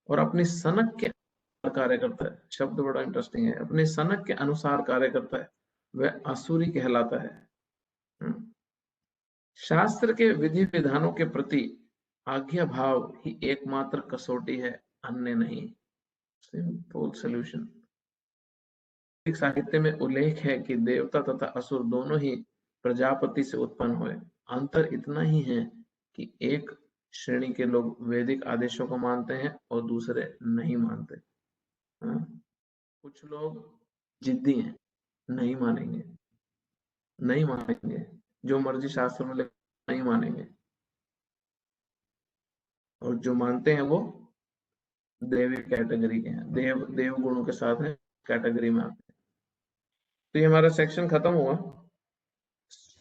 और अपनी सनक के अनुसार कार्य करता है, शब्द बड़ा इंटरेस्टिंग है, अपनी सनक के अनुसार कार्य करता है, वह असुरी कहलाता है। शास्त्र के विधि विधानों के प्रति आज्ञा भाव ही एकमात्र कसौटी है, अन्य नहीं। Simple solution. साहित्य में उल्लेख है कि देवता तथा असुर दोनों ही प्रजापति से उत्पन्न हुए। अंतर इतना ही है कि एक श्रेणी के लोग वैदिक आदेशों को मानते हैं और दूसरे नहीं मानते। हाँ? कुछ लोग जिद्दी हैं, नहीं मानेंगे, नहीं मानेंगे, जो मर्जी शास्त्र में लिखा नहीं मानेंगे। और जो मानते हैं वो देवी कैटेगरी के हैं, देव गुणों के साथ हैं, कैटेगरी में आते हैं। तो ये हमारा सेक्शन खत्म हुआ।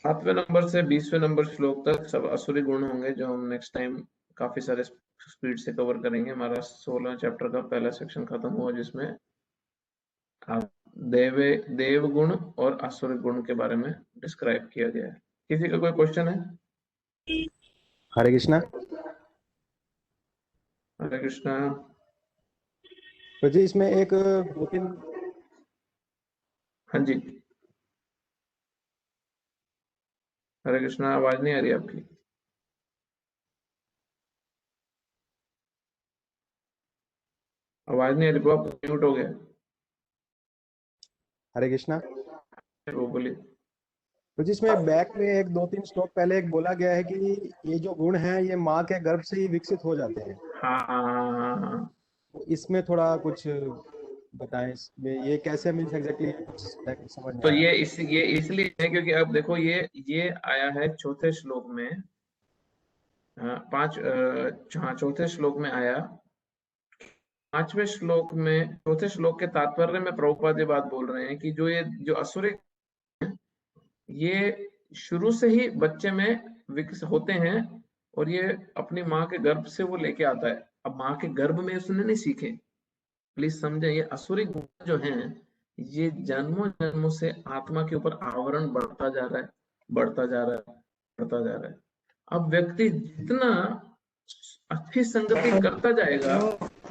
7वें नंबर से 20वें नंबर श्लोक तक सब असुरी गुण होंगे, जो हम नेक्स्ट टाइम काफी सारे स्पीड से कवर करेंगे। हमारा 16 चैप्टर का पहला सेक्शन खत्म हुआ, जिसमें देव गुण और असुर गुण के बारे में डिस्क्राइब किया गया है। किसी का कोई क्वेश्चन है? हरे कृष्णा। हरे कृष्णा। तो जी इसमें एक 2-3 हाँ जी, हरे कृष्णा। आवाज नहीं आ रही आपकी। आवाज नहीं आ रही, वो म्यूट हो गया। हरे कृष्णा। वो बोलिए। तो जिसमें बैक में एक 2-3 श्लोक पहले एक बोला गया है कि ये जो गुण हैं ये माँ के गर्भ से ही विकसित हो जाते हैं। हाँ हाँ हाँ हाँ। तो इसमें थोड़ा कुछ बताएं, इसमें ये कैसे मीन्स एग्जैक्टली कुछ समझ नहीं तो आया। ये इसलिए है क्योंकि अब देखो, ये आया है चौथे श्लोक में। हाँ, चौथे श्लोक में आया। 5वें श्लोक में, चौथे श्लोक के तात्पर्य में प्रभुपाद ये बात बोल रहे हैं कि जो असुरी, ये शुरू से ही बच्चे में विकसित होते हैं, और ये अपनी माँ के गर्भ से वो लेके आता है। अब माँ के गर्भ में उसने नहीं सीखे, प्लीज समझे। ये असुरी गुण जो हैं, ये जन्मों जन्मों से आत्मा के ऊपर आवरण बढ़ता जा रहा है, बढ़ता जा रहा है, बढ़ता जा रहा है। अब व्यक्ति जितना अच्छी संगति करता जाएगा,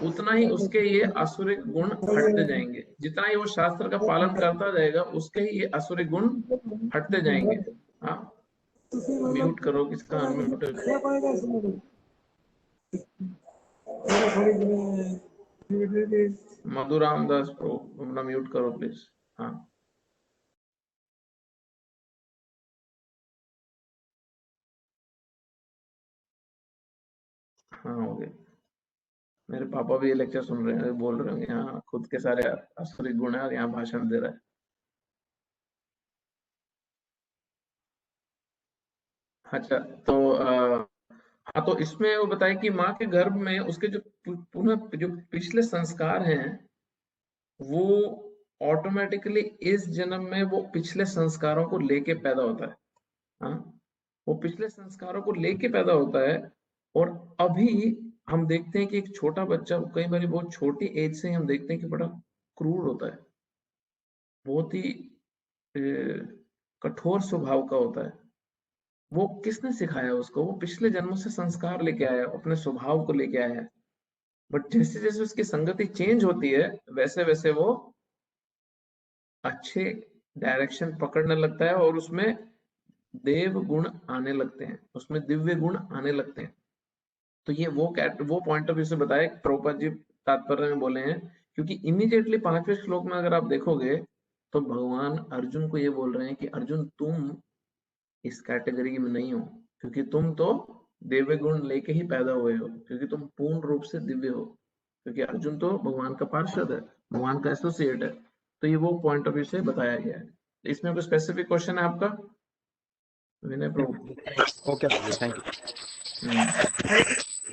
उतना ही उसके ये असुरिक गुण हटते जाएंगे। जितना ही वो शास्त्र का पालन करता जाएगा, उसके ही ये असुरिक गुण हटते जाएंगे। हाँ, म्यूट करो, किसका अनम्यूट है? मधु रामदास को अपना म्यूट करो प्लीज। हाँ हाँ, हो गया। मेरे पापा भी ये लेक्चर सुन रहे हैं, बोल रहे होंगे यहाँ खुद के सारे असुरी गुण है और यहाँ भाषण दे रहा है। अच्छा, तो हाँ, तो इसमें वो बताए कि माँ के गर्भ में उसके जो पुनः जो पिछले संस्कार हैं वो ऑटोमेटिकली इस जन्म में वो पिछले संस्कारों को लेके पैदा होता है। हाँ, वो पिछले संस्कारों को लेके पैदा होता है। और अभी हम देखते हैं कि एक छोटा बच्चा कई बार बहुत छोटी एज से ही हम देखते हैं कि बड़ा क्रूर होता है, बहुत ही अ, कठोर स्वभाव का होता है। वो किसने सिखाया उसको? वो पिछले जन्मों से संस्कार लेके आया है, अपने स्वभाव को लेके आया है। बट जैसे जैसे उसकी संगति चेंज होती है वैसे वैसे वो अच्छे डायरेक्शन पकड़ने लगता है और उसमें देव गुण आने लगते हैं, उसमें दिव्य गुण आने लगते हैं। तो ये वो पॉइंट ऑफ व्यू से बताया, प्रभुपाद जी तात्पर्य में बोले हैं। क्योंकि इमीडिएटली 5वें श्लोक में अगर आप देखोगे तो भगवान अर्जुन को ये बोल रहे हैं कि अर्जुन तुम इस कैटेगरी में नहीं हो, क्योंकि तुम तो दिव्य गुण लेके ही पैदा हुए हो, क्योंकि तुम पूर्ण रूप से दिव्य हो। क्योंकि अर्जुन तो भगवान का पार्षद है, भगवान का एसोसिएट है। तो ये वो पॉइंट ऑफ व्यू से बताया गया है। इसमें कोई स्पेसिफिक क्वेश्चन है आपका Vinay Prabhu? Okay ji, thank you. Hare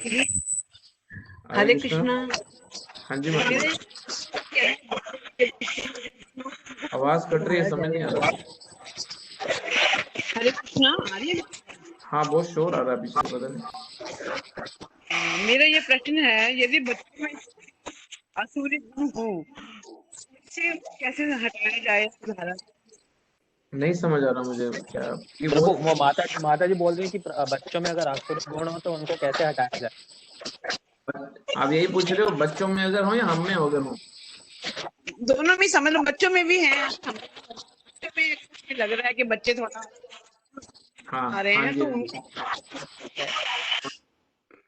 Hare Hare Krishna. Krishna. हाँ जी माता जी, आवाज कट रही है, समझ नहीं आ रहा। हरे कृष्णा आ रही है? हाँ, बहुत शोर आ रहा है पीछे से, पता नहीं। मेरा ये प्रश्न है, यदि बच्चों में असुरी गुण हो इसे कैसे हटाया जाए? सुधारा नहीं समझ आ रहा मुझे क्या कि प्रभु, बहुत। वो माता जी बोल रही है कि बच्चों में अगर आसुरिक गुण हो तो उनको कैसे हटाया जाए। आप यही पूछ रहे हो बच्चों में अगर हो या हम में अगर हो? दोनों में समझ लो, बच्चों में भी है, बच्चों में लग रहा है कि बच्चे थोड़ा हाँ आ रहे हाँ हैं जी, तो हाँ जी, उनको हाँ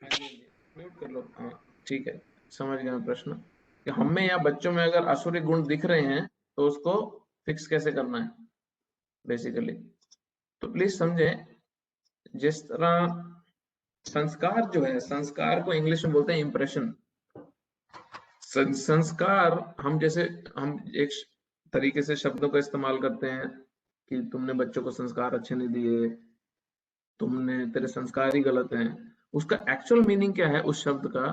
जी, म्यूट कर लो। हाँ ठीक है, समझ गया मैं प्रश्न कि हम में या बच्चों में अगर आसुरी गुण दिख रहे हैं तो उसको फिक्स कैसे करना है बेसिकली। तो प्लीज समझें, जिस तरह संस्कार जो है, संस्कार को इंग्लिश में बोलते हैं इम्प्रेशन। संस्कार हम जैसे हम एक तरीके से शब्दों का इस्तेमाल करते हैं कि तुमने बच्चों को संस्कार अच्छे नहीं दिए, तुमने तेरे संस्कार ही गलत हैं। उसका एक्चुअल मीनिंग क्या है उस शब्द का?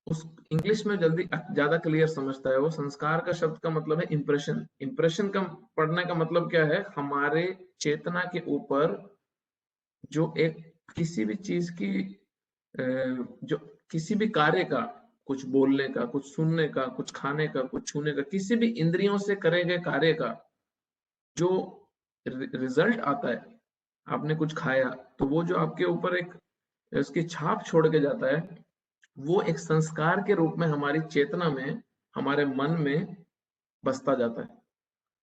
उस इंग्लिश में जल्दी ज्यादा क्लियर समझता है वो। संस्कार का शब्द का मतलब है इम्प्रेशन। इम्प्रेशन का पढ़ने का मतलब क्या है? हमारे चेतना के ऊपर जो एक किसी भी चीज की जो किसी भी कार्य का, कुछ बोलने का, कुछ सुनने का, कुछ खाने का, कुछ छूने का, किसी भी इंद्रियों से करे गए कार्य का जो रिजल्ट आता है, आपने कुछ खाया तो वो जो आपके ऊपर एक उसकी छाप छोड़ के जाता है, वो एक संस्कार के रूप में हमारी चेतना में, हमारे मन में बसता जाता है।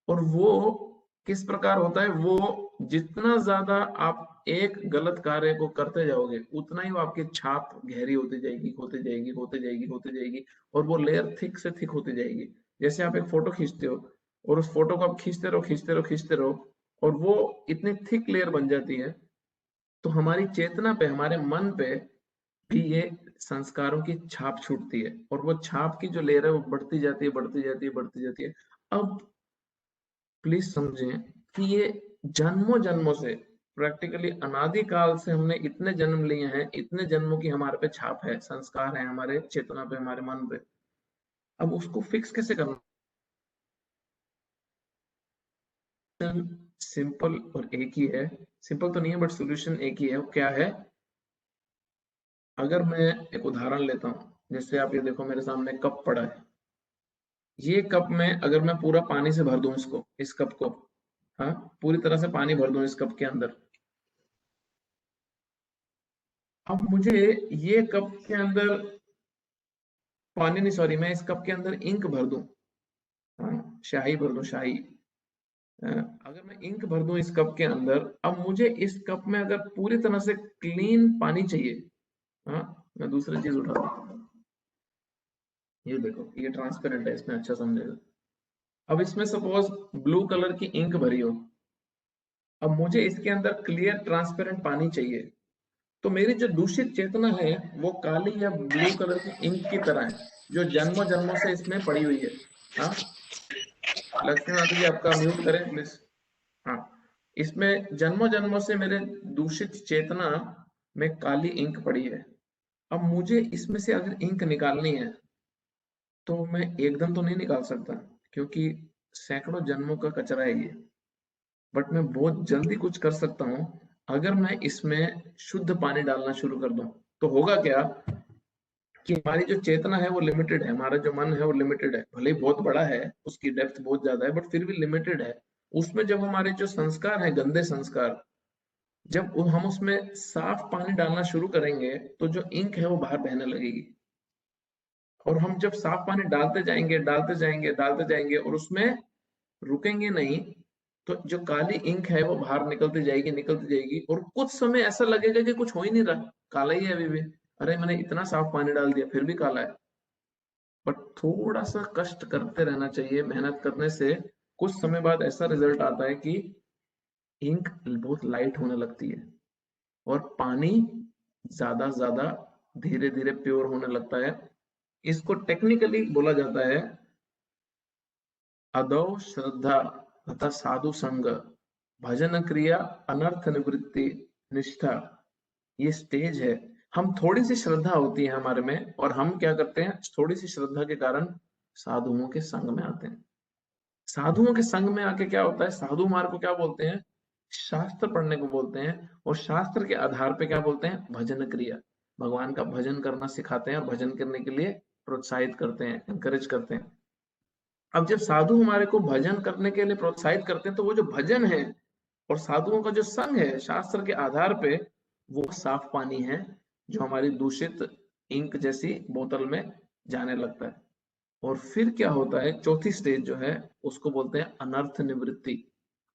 और वो किस प्रकार होता है? वो जितना ज्यादा आप एक गलत कार्य को करते जाओगे उतना ही वो आपकी छाप गहरी होती जाएगी, होती जाएगी, होती जाएगी, होती जाएगी। और वो लेयर थिक से थिक होती जाएगी। जैसे आप एक फोटो खींचते हो और उस फोटो को आप खींचते रहो, खींचते रहो, खींचते रहो, और वो इतनी थिक लेयर बन जाती है। तो हमारी चेतना पे, हमारे मन पे भी ये संस्कारों की छाप छूटती है, और वो छाप की जो लेयर है वो बढ़ती जाती है, बढ़ती जाती है, बढ़ती जाती है। अब प्लीज समझें कि ये जन्मों जन्मों से, प्रैक्टिकली अनादि काल से हमने इतने जन्म लिए हैं, इतने जन्मों की हमारे पे छाप है, संस्कार है हमारे चेतना पे, हमारे मन पे। अब उसको फिक्स कैसे करना? सिंपल और एक ही है। सिंपल तो नहीं है बट सॉल्यूशन एक ही है। वो क्या है? अगर मैं एक उदाहरण लेता हूँ, जैसे आप ये देखो मेरे सामने कप पड़ा है। ये कप में अगर मैं पूरा पानी से भर दूं इसको, इस कप को, हाँ, पूरी तरह से पानी भर दूं इस कप के अंदर। अब मुझे ये कप के अंदर पानी नहीं, सॉरी, मैं इस कप के अंदर इंक भर दूं, हाँ, स्याही भर दूं, स्याही। अगर मैं इंक भर दूं इस कप के अंदर, अब मुझे इस कप में अगर पूरी तरह से क्लीन पानी चाहिए, हाँ, मैं दूसरी चीज उठा देता हूँ। ये देखो, ये ट्रांसपेरेंट है, इसमें अच्छा समझेगा। अब इसमें सपोज ब्लू कलर की इंक भरी हो। अब मुझे इसके अंदर क्लियर ट्रांसपेरेंट पानी चाहिए। तो मेरी जो दूषित चेतना है वो काली या ब्लू कलर की इंक की तरह है, जो जन्मों जन्मों से इसमें पड़ी हुई है। हाँ, लक्ष्मी माता जी आपका म्यूट करें प्लीज। हाँ, इसमें जन्मों जन्मों से मेरे दूषित चेतना में काली इंक पड़ी है। अब मुझे इसमें से अगर इंक निकालनी है तो मैं एकदम तो नहीं निकाल सकता, क्योंकि सैकड़ों जन्मों का कचरा है ये। बट मैं बहुत जल्दी कुछ कर सकता हूँ, अगर मैं इसमें शुद्ध पानी डालना शुरू कर दूं तो होगा क्या कि हमारी जो चेतना है वो लिमिटेड है, हमारा जो मन है वो लिमिटेड है, भले ही बहुत बड़ा है, उसकी डेप्थ बहुत ज्यादा है, बट फिर भी लिमिटेड है। उसमें जब हमारे जो संस्कार है, गंदे संस्कार, जब हम उसमें साफ पानी डालना शुरू करेंगे तो जो इंक है वो बाहर बहने लगेगी। और हम जब साफ पानी डालते जाएंगे डालते जाएंगे डालते जाएंगे और उसमें रुकेंगे नहीं, तो जो काली इंक है वो बाहर निकलती जाएगी, और कुछ समय ऐसा लगेगा कि कुछ हो ही नहीं रहा, काला ही है अभी भी। अरे मैंने इतना साफ पानी डाल दिया फिर भी काला है। बट थोड़ा सा कष्ट करते रहना चाहिए, मेहनत करने से कुछ समय बाद ऐसा रिजल्ट आता है कि इंक बहुत लाइट होने लगती है और पानी ज्यादा ज्यादा धीरे धीरे प्योर होने लगता है। इसको टेक्निकली बोला जाता है अदौ श्रद्धा तथा साधु संग, भजन क्रिया, अनर्थ निवृत्ति, निष्ठा। ये स्टेज है। हम थोड़ी सी श्रद्धा होती है हमारे में, और हम क्या करते हैं, थोड़ी सी श्रद्धा के कारण साधुओं के संग में आते हैं। साधुओं के संग में आके क्या होता है, साधु हमारे को क्या बोलते हैं, शास्त्र पढ़ने को बोलते हैं, और शास्त्र के आधार पे क्या बोलते हैं, भजन क्रिया, भगवान का भजन करना सिखाते हैं और भजन करने के लिए प्रोत्साहित करते हैं, एनकरेज करते हैं। अब जब साधु हमारे को भजन करने के लिए प्रोत्साहित करते हैं तो वो जो भजन है और साधुओं का जो संग है शास्त्र के आधार पे, वो साफ पानी है जो हमारी दूषित इंक जैसी बोतल में जाने लगता है। और फिर क्या होता है, चौथी स्टेज जो है उसको बोलते हैं अनर्थ निवृत्ति।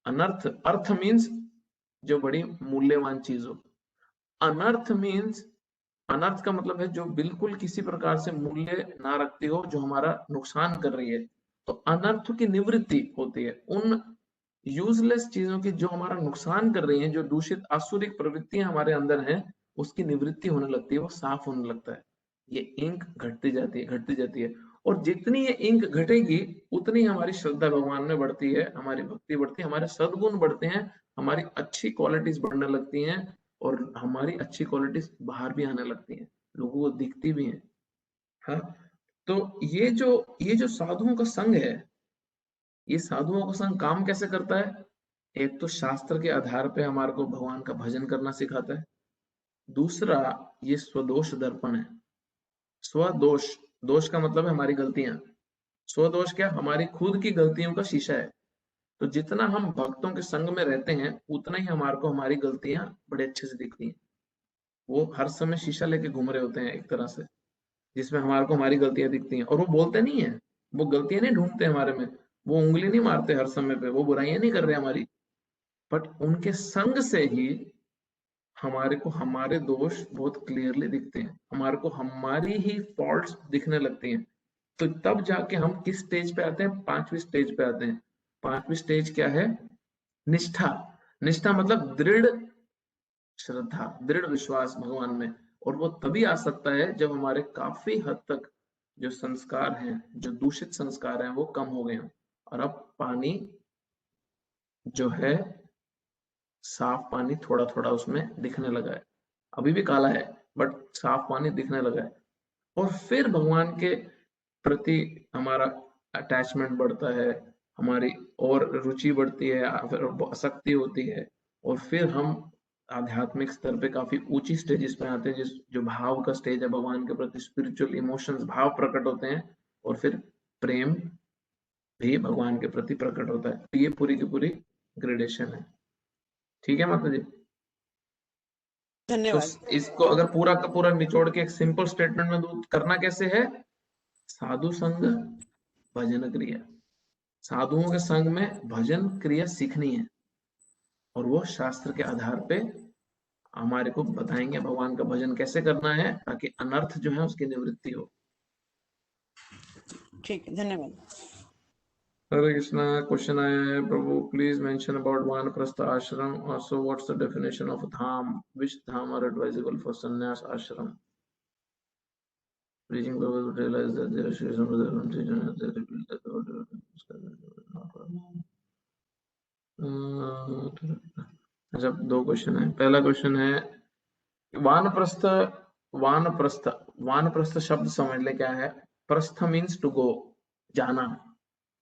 अनर्थ, अर्थ मीन्स जो बड़ी मूल्यवान चीज हो, अनर्थ मीन्स, अनर्थ का मतलब है जो बिल्कुल किसी प्रकार से मूल्य ना रखती हो, जो हमारा नुकसान कर रही है। तो अनर्थ की निवृत्ति होती है, उन यूजलेस चीजों की जो हमारा नुकसान कर रही हैं, जो दूषित आसुरिक प्रवृत्तियां हमारे अंदर हैं, उसकी निवृत्ति होने लगती है, वो साफ होने लगता है। ये इंक घटती जाती है, घटती जाती है। और जितनी ये इंक घटेगी उतनी हमारी श्रद्धा भगवान में बढ़ती है, हमारी भक्ति बढ़ती है, हमारे सद्गुण बढ़ते हैं, हमारी अच्छी क्वालिटीज बढ़ने लगती हैं, और हमारी अच्छी क्वालिटीज बाहर भी आने लगती हैं, लोगों को दिखती भी हैं। हाँ, तो ये जो साधुओं का संग है, ये साधुओं का संग काम कैसे करता है, एक तो शास्त्र के आधार पे हमारे को भगवान का भजन करना सिखाता है। दूसरा, ये स्वदोष दर्पण है। स्वदोष, दोष का मतलब है हमारी गलतियां। स्वदोष क्या, हमारी खुद की गलतियों का शीशा है। तो जितना हम भक्तों के संग में रहते हैं उतना ही हमारे को हमारी गलतियां बड़े अच्छे से दिखती हैं। वो हर समय शीशा लेके घूम रहे होते हैं एक तरह से, जिसमें हमारे को हमारी गलतियां दिखती हैं, और वो बोलते नहीं है, वो गलतियां नहीं ढूंढते हमारे में, वो उंगली नहीं मारते हर समय पे, वो बुराइयां नहीं कर रहे हमारी, बट उनके संग से ही हमारे को हमारे दोष बहुत क्लियरली दिखते हैं, हमारे को हमारी ही फॉल्ट्स दिखने लगती हैं। तो तब जाके हम किस स्टेज पे आते हैं, पांचवी स्टेज पे आते हैं। पांचवी स्टेज क्या है, निष्ठा। निष्ठा मतलब दृढ़ श्रद्धा, दृढ़ विश्वास भगवान में। और वो तभी आ सकता है जब हमारे काफी हद तक जो संस्कार हैं, जो दूषित संस्कार हैं, वो कम हो गए हों, और अब पानी जो है, साफ पानी थोड़ा थोड़ा उसमें दिखने लगा है। अभी भी काला है बट साफ पानी दिखने लगा है। और फिर भगवान के प्रति हमारा अटैचमेंट बढ़ता है, हमारी और रुचि बढ़ती है, फिर आसक्ति होती है, और फिर हम आध्यात्मिक स्तर पे काफी ऊंची स्टेजेस में आते हैं, जिस जो भाव का स्टेज है भगवान के प्रति, स्पिरिचुअल इमोशंस, भाव प्रकट होते हैं, और फिर प्रेम भी भगवान के प्रति प्रकट होता है। तो ये पूरी की पूरी ग्रेडेशन है। ठीक है माता जी। तो धन्यवाद। इसको अगर पूरा का पूरा निचोड़ के एक सिंपल स्टेटमेंट में दूं, करना कैसे है, साधु संग, भजन क्रिया। साधुओं के संग में भजन क्रिया सीखनी है, और वो शास्त्र के आधार पे हमारे को बताएंगे भगवान का भजन कैसे करना है, ताकि अनर्थ जो है उसकी निवृत्ति हो। ठीक है, धन्यवाद। हरे कृष्णा। क्वेश्चन आया है, प्रभु please mention about Vanaprastha ashram, also what's the definition of dham, which dham are advisable for sannyas ashram. Preaching purpose would realize that there is some other teaching that they reveal that the order of अच्छा, 2 क्वेश्चन है। पहला question है वानप्रस्थ, वानप्रस्थ, वानप्रस्थ शब्द समझ ले क्या है। प्रस्थ मीन्स टू गो, जाना,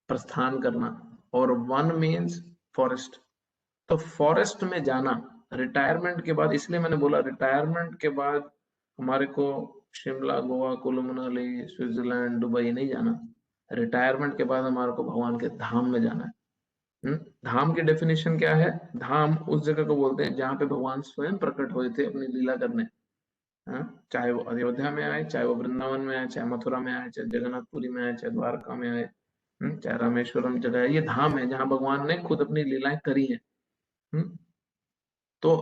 प्रस्थान करना, और वन मीन्स फॉरेस्ट। तो फॉरेस्ट में जाना रिटायरमेंट के बाद, इसलिए मैंने बोला रिटायरमेंट के बाद हमारे को शिमला, गोवा, कुल्लू मनाली, स्विट्जरलैंड, दुबई नहीं जाना। रिटायरमेंट के बाद हमारे को भगवान के धाम में जाना है। धाम की डेफिनेशन क्या है? धाम उस जगह को बोलते हैं जहाँ पे भगवान स्वयं प्रकट हुए थे अपनी लीला करने। हाँ, चाहे वो अयोध्या में आए, चाहे वो वृंदावन में आए, चाहे मथुरा में आए, चाहे जगन्नाथपुरी में आए, चाहे द्वारका में आए, चाहे रामेश्वरम जगह है, ये धाम है जहाँ भगवान ने खुद अपनी लीलाएं करी है। तो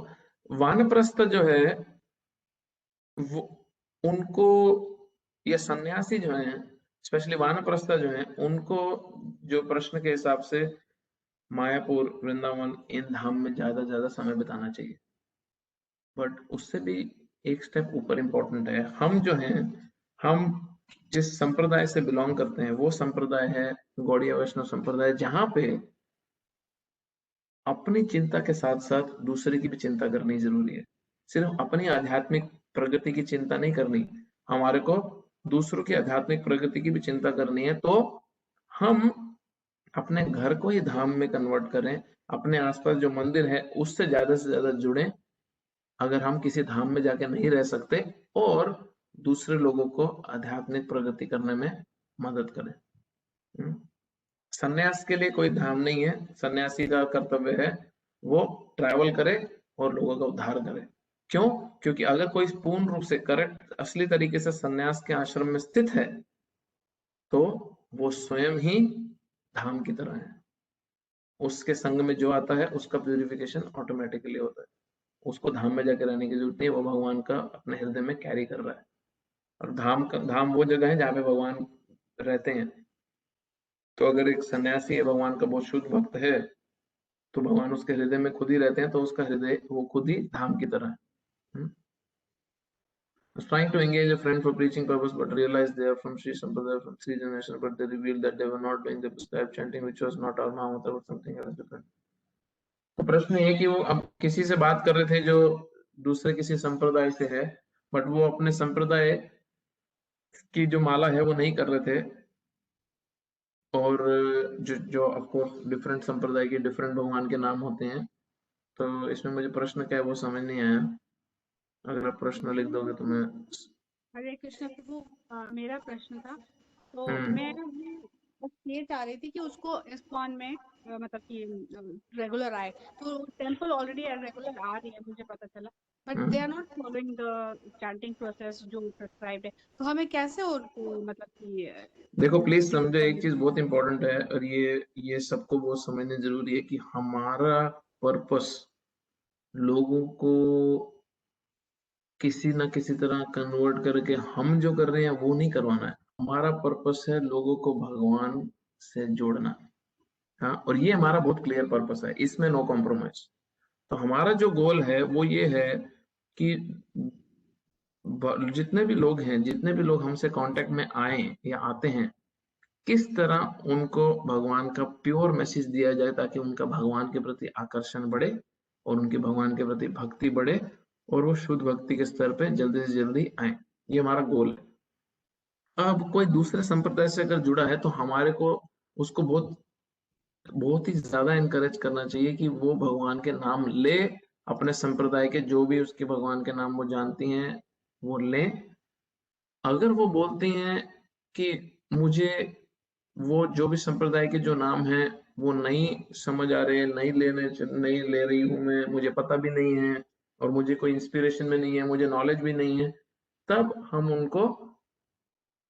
वानप्रस्थ जो है वो, उनको, ये सन्यासी जो है, स्पेशली वानप्रस्थ जो है, उनको जो प्रश्न के हिसाब से मायापुर, वृंदावन, इन धाम में ज्यादा समय बिताना चाहिए। बट उससे भी एक स्टेप ऊपर इम्पोर्टेंट है, हम जो हैं, हम जिस संप्रदाय से बिलोंग करते हैं वो संप्रदाय है गौड़ीय वैष्णव संप्रदाय, जहां पे अपनी चिंता के साथ साथ दूसरे की भी चिंता करनी जरूरी है। सिर्फ अपनी आध्यात्मिक प्रगति की चिंता नहीं करनी, हमारे को दूसरों की आध्यात्मिक प्रगति की भी चिंता करनी है। तो हम अपने घर को ही धाम में कन्वर्ट करें, अपने आसपास जो मंदिर है उससे ज्यादा जुड़ें, अगर हम किसी धाम में जाके नहीं रह सकते, और दूसरे लोगों को आध्यात्मिक प्रगति करने में मदद करें। सन्यास के लिए कोई धाम नहीं है, सन्यासी का कर्तव्य है वो ट्रैवल करे और लोगों का उद्धार करे। क्यों? क्योंकि अगर कोई पूर्ण रूप से करेक्ट असली तरीके से सन्यास के आश्रम में स्थित है तो वो स्वयं ही धाम की तरह है। उसके संग में जो आता है उसका प्यूरिफिकेशन ऑटोमेटिकली होता है, उसको धाम में जाकर रहने की जरूरत नहीं, वो भगवान का अपने हृदय में कैरी कर रहा है। और धाम वो जगह है जहाँ पे भगवान रहते हैं। तो अगर एक सन्यासी है, भगवान का बहुत शुद्ध भक्त है, तो भगवान उसके हृदय में खुद ही रहते हैं, तो उसका हृदय वो खुद ही धाम की तरह है। Was trying to engage a friend for preaching purpose, but realized they are from Sri Sampradaya from 3 generations, but they revealed that they were not doing the prescribed chanting, which was not our Mahamatra, but something else different. तो प्रश्न ये कि वो अब किसी से बात कर रहे थे जो दूसरे किसी संप्रदाय से है, बट वो अपने संप्रदाय की जो माला है वो नहीं कर रहे थे, और जो ऑफकोर्स डिफरेंट संप्रदाय के डिफरेंट भगवान के नाम होते हैं। तो इसमें मुझे प्रश्न क्या है वो समझ नहीं आया, अगर आप प्रश्न लिख दोगे तो मैं। हरे कृष्ण प्रभु, मेरा प्रश्न था, तो मैं बस ये चाह रही थी कि उसको इस्कॉन में मतलब कि रेगुलर आए, तो टेंपल ऑलरेडी रेगुलर आ रही है मुझे पता चला, but they are not following the chanting process जो प्रिस्क्राइब्ड है, तो हमें कैसे उनको मतलब कि देखो प्लीज समझो, एक चीज बहुत इंपॉर्टेंट है, और ये सबको बहुत समझना जरूरी है कि हमारा पर्पस लोगों को किसी ना किसी तरह कन्वर्ट करके हम जो कर रहे हैं वो नहीं करवाना है। हमारा पर्पस है लोगों को भगवान से जोड़ना। हाँ, और ये हमारा बहुत क्लियर पर्पस है, इसमें नो कॉम्प्रोमाइज। तो हमारा जो गोल है वो ये है कि जितने भी लोग हैं, जितने भी लोग हमसे कांटेक्ट में आए या आते हैं, किस तरह उनको भगवान का प्योर मैसेज दिया जाए ताकि उनका भगवान के प्रति आकर्षण बढ़े और उनके भगवान के प्रति भक्ति बढ़े और वो शुद्ध भक्ति के स्तर पे जल्दी से जल्दी आए। ये हमारा गोल है। अब कोई दूसरे संप्रदाय से अगर जुड़ा है तो हमारे को उसको बहुत ही ज्यादा इनकरेज करना चाहिए कि वो भगवान के नाम ले, अपने संप्रदाय के जो भी उसके भगवान के नाम वो जानती हैं वो ले। अगर वो बोलती हैं कि मुझे वो जो भी संप्रदाय के जो नाम है वो नहीं समझ आ रहे, नहीं ले रही हूँ मैं, मुझे पता भी नहीं है और मुझे कोई इंस्पिरेशन में नहीं है, मुझे नॉलेज भी नहीं है, तब हम उनको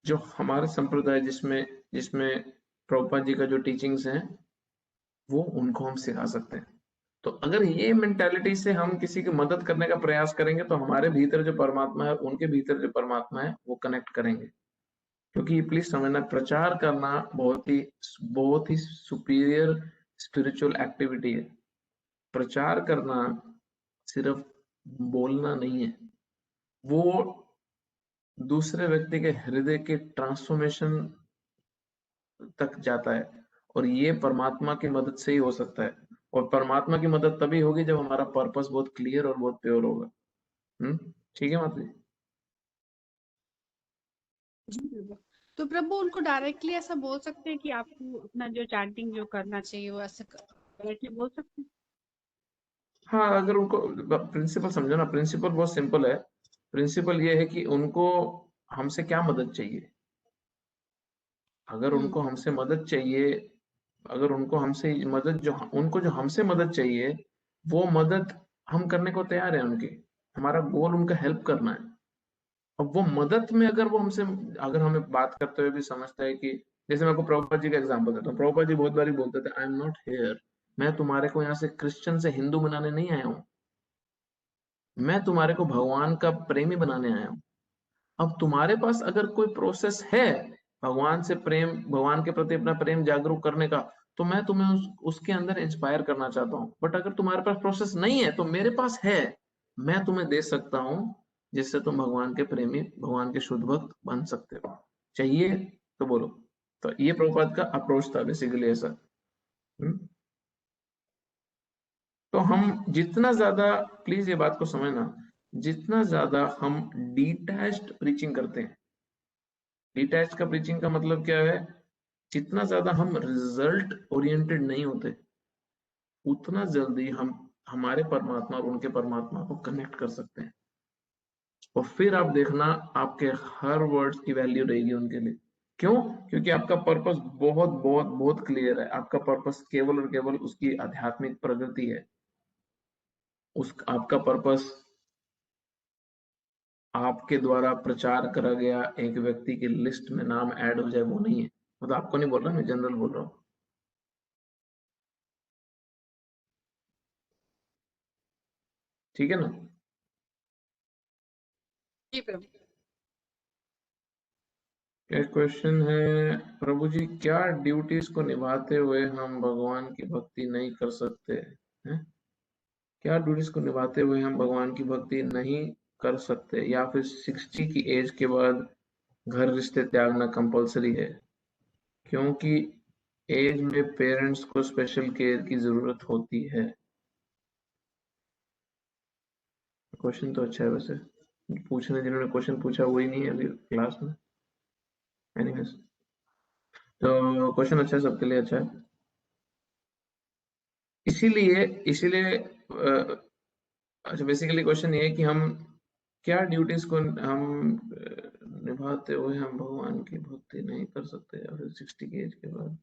जो हमारे संप्रदाय जिसमें जिसमें प्रभुपाद जी का जो टीचिंग्स हैं वो उनको हम सिखा सकते हैं। तो अगर ये मेंटालिटी से हम किसी की मदद करने का प्रयास करेंगे तो हमारे भीतर जो परमात्मा है, उनके भीतर जो परमात्मा है वो कनेक्ट करेंगे। क्योंकि प्लीज समझना, प्रचार करना बहुत ही सुपीरियर स्पिरिचुअल एक्टिविटी है। प्रचार करना सिर्फ बोलना नहीं है, वो दूसरे व्यक्ति के हृदय के ट्रांसफॉर्मेशन तक जाता है, और ये परमात्मा की मदद से ही हो सकता है। और परमात्मा की मदद तभी होगी जब हमारा पर्पस बहुत क्लियर और बहुत प्योर होगा। ठीक है माता जी? जी प्रभु। तो प्रभु उनको डायरेक्टली ऐसा बोल सकते हैं कि आपको अपना जो चैंटिंग जो करना चाहिए वो ऐसे डायरेक्टली बोल सकते हैं? हाँ, अगर उनको प्रिंसिपल समझो ना, प्रिंसिपल बहुत सिंपल है। प्रिंसिपल ये है कि उनको हमसे क्या मदद चाहिए। अगर उनको हमसे मदद चाहिए, अगर उनको हमसे मदद जो हमसे मदद चाहिए, वो मदद हम करने को तैयार है उनकी। हमारा गोल उनका हेल्प करना है। अब वो मदद में अगर वो हमसे, अगर हमें बात करते हुए भी समझता है कि, जैसे मैं आपको प्रभुपाद जी का एग्जांपल देता हूँ। प्रभुपाद जी बहुत बारी बोलते थे, आई एम नॉट हियर, मैं तुम्हारे को यहाँ से क्रिश्चियन से हिंदू बनाने नहीं आया हूँ, मैं तुम्हारे को भगवान का प्रेमी बनाने आया हूँ। अब तुम्हारे पास अगर कोई प्रोसेस है भगवान से प्रेम, भगवान के प्रति अपना प्रेम जागरूक करने का, तो मैं तुम्हें उसके अंदर इंस्पायर करना चाहता हूँ। बट अगर तुम्हारे पास प्रोसेस नहीं है तो मेरे पास है, मैं तुम्हें दे सकता हूँ, जिससे तुम भगवान के प्रेमी, भगवान के शुद्ध भक्त बन सकते हो। चाहिए तो बोलो। तो ये प्रभुपाद का अप्रोच था बेसिकली ऐसा। तो हम जितना ज्यादा, प्लीज ये बात को समझना, जितना ज्यादा हम डिटैच्ड प्रीचिंग करते हैं, डिटैच का प्रीचिंग का मतलब क्या है, जितना ज्यादा हम रिजल्ट ओरिएंटेड नहीं होते, उतना जल्दी हम हमारे परमात्मा और उनके परमात्मा को कनेक्ट कर सकते हैं। और फिर आप देखना, आपके हर वर्ड्स की वैल्यू रहेगी उनके लिए। क्यों? क्योंकि आपका पर्पस बहुत बहुत बहुत क्लियर है। आपका पर्पस केवल और केवल उसकी आध्यात्मिक प्रगति है। आपका पर्पस आपके द्वारा प्रचार करा गया एक व्यक्ति की लिस्ट में नाम ऐड हो जाए, वो नहीं है। मतलब आपको नहीं बोल रहा, मैं जनरल बोल रहा हूँ। ठीक है ना? जी प्रभु। एक क्वेश्चन है, प्रभु जी क्या ड्यूटीज को निभाते हुए हम भगवान की भक्ति नहीं कर सकते हैं? क्या ड्यूटीज को निभाते हुए हम भगवान की भक्ति नहीं कर सकते, या फिर 60 की एज के बाद घर रिश्ते त्यागना कंपलसरी है? क्योंकि एज में पेरेंट्स को स्पेशल केयर की जरूरत होती है। क्वेश्चन तो अच्छा है, वैसे पूछने जिन्होंने क्वेश्चन पूछा वही नहीं है अभी क्लास में। एनीवेज, तो क्वेश्चन अच्छा है, सबके लिए अच्छा है। इसीलिए इसीलिए अच्छा, बेसिकली क्वेश्चन ये है कि हम क्या ड्यूटीज को हम निभाते हुए हम भगवान की भक्ति नहीं कर सकते, या फिर 60 की एज के बाद।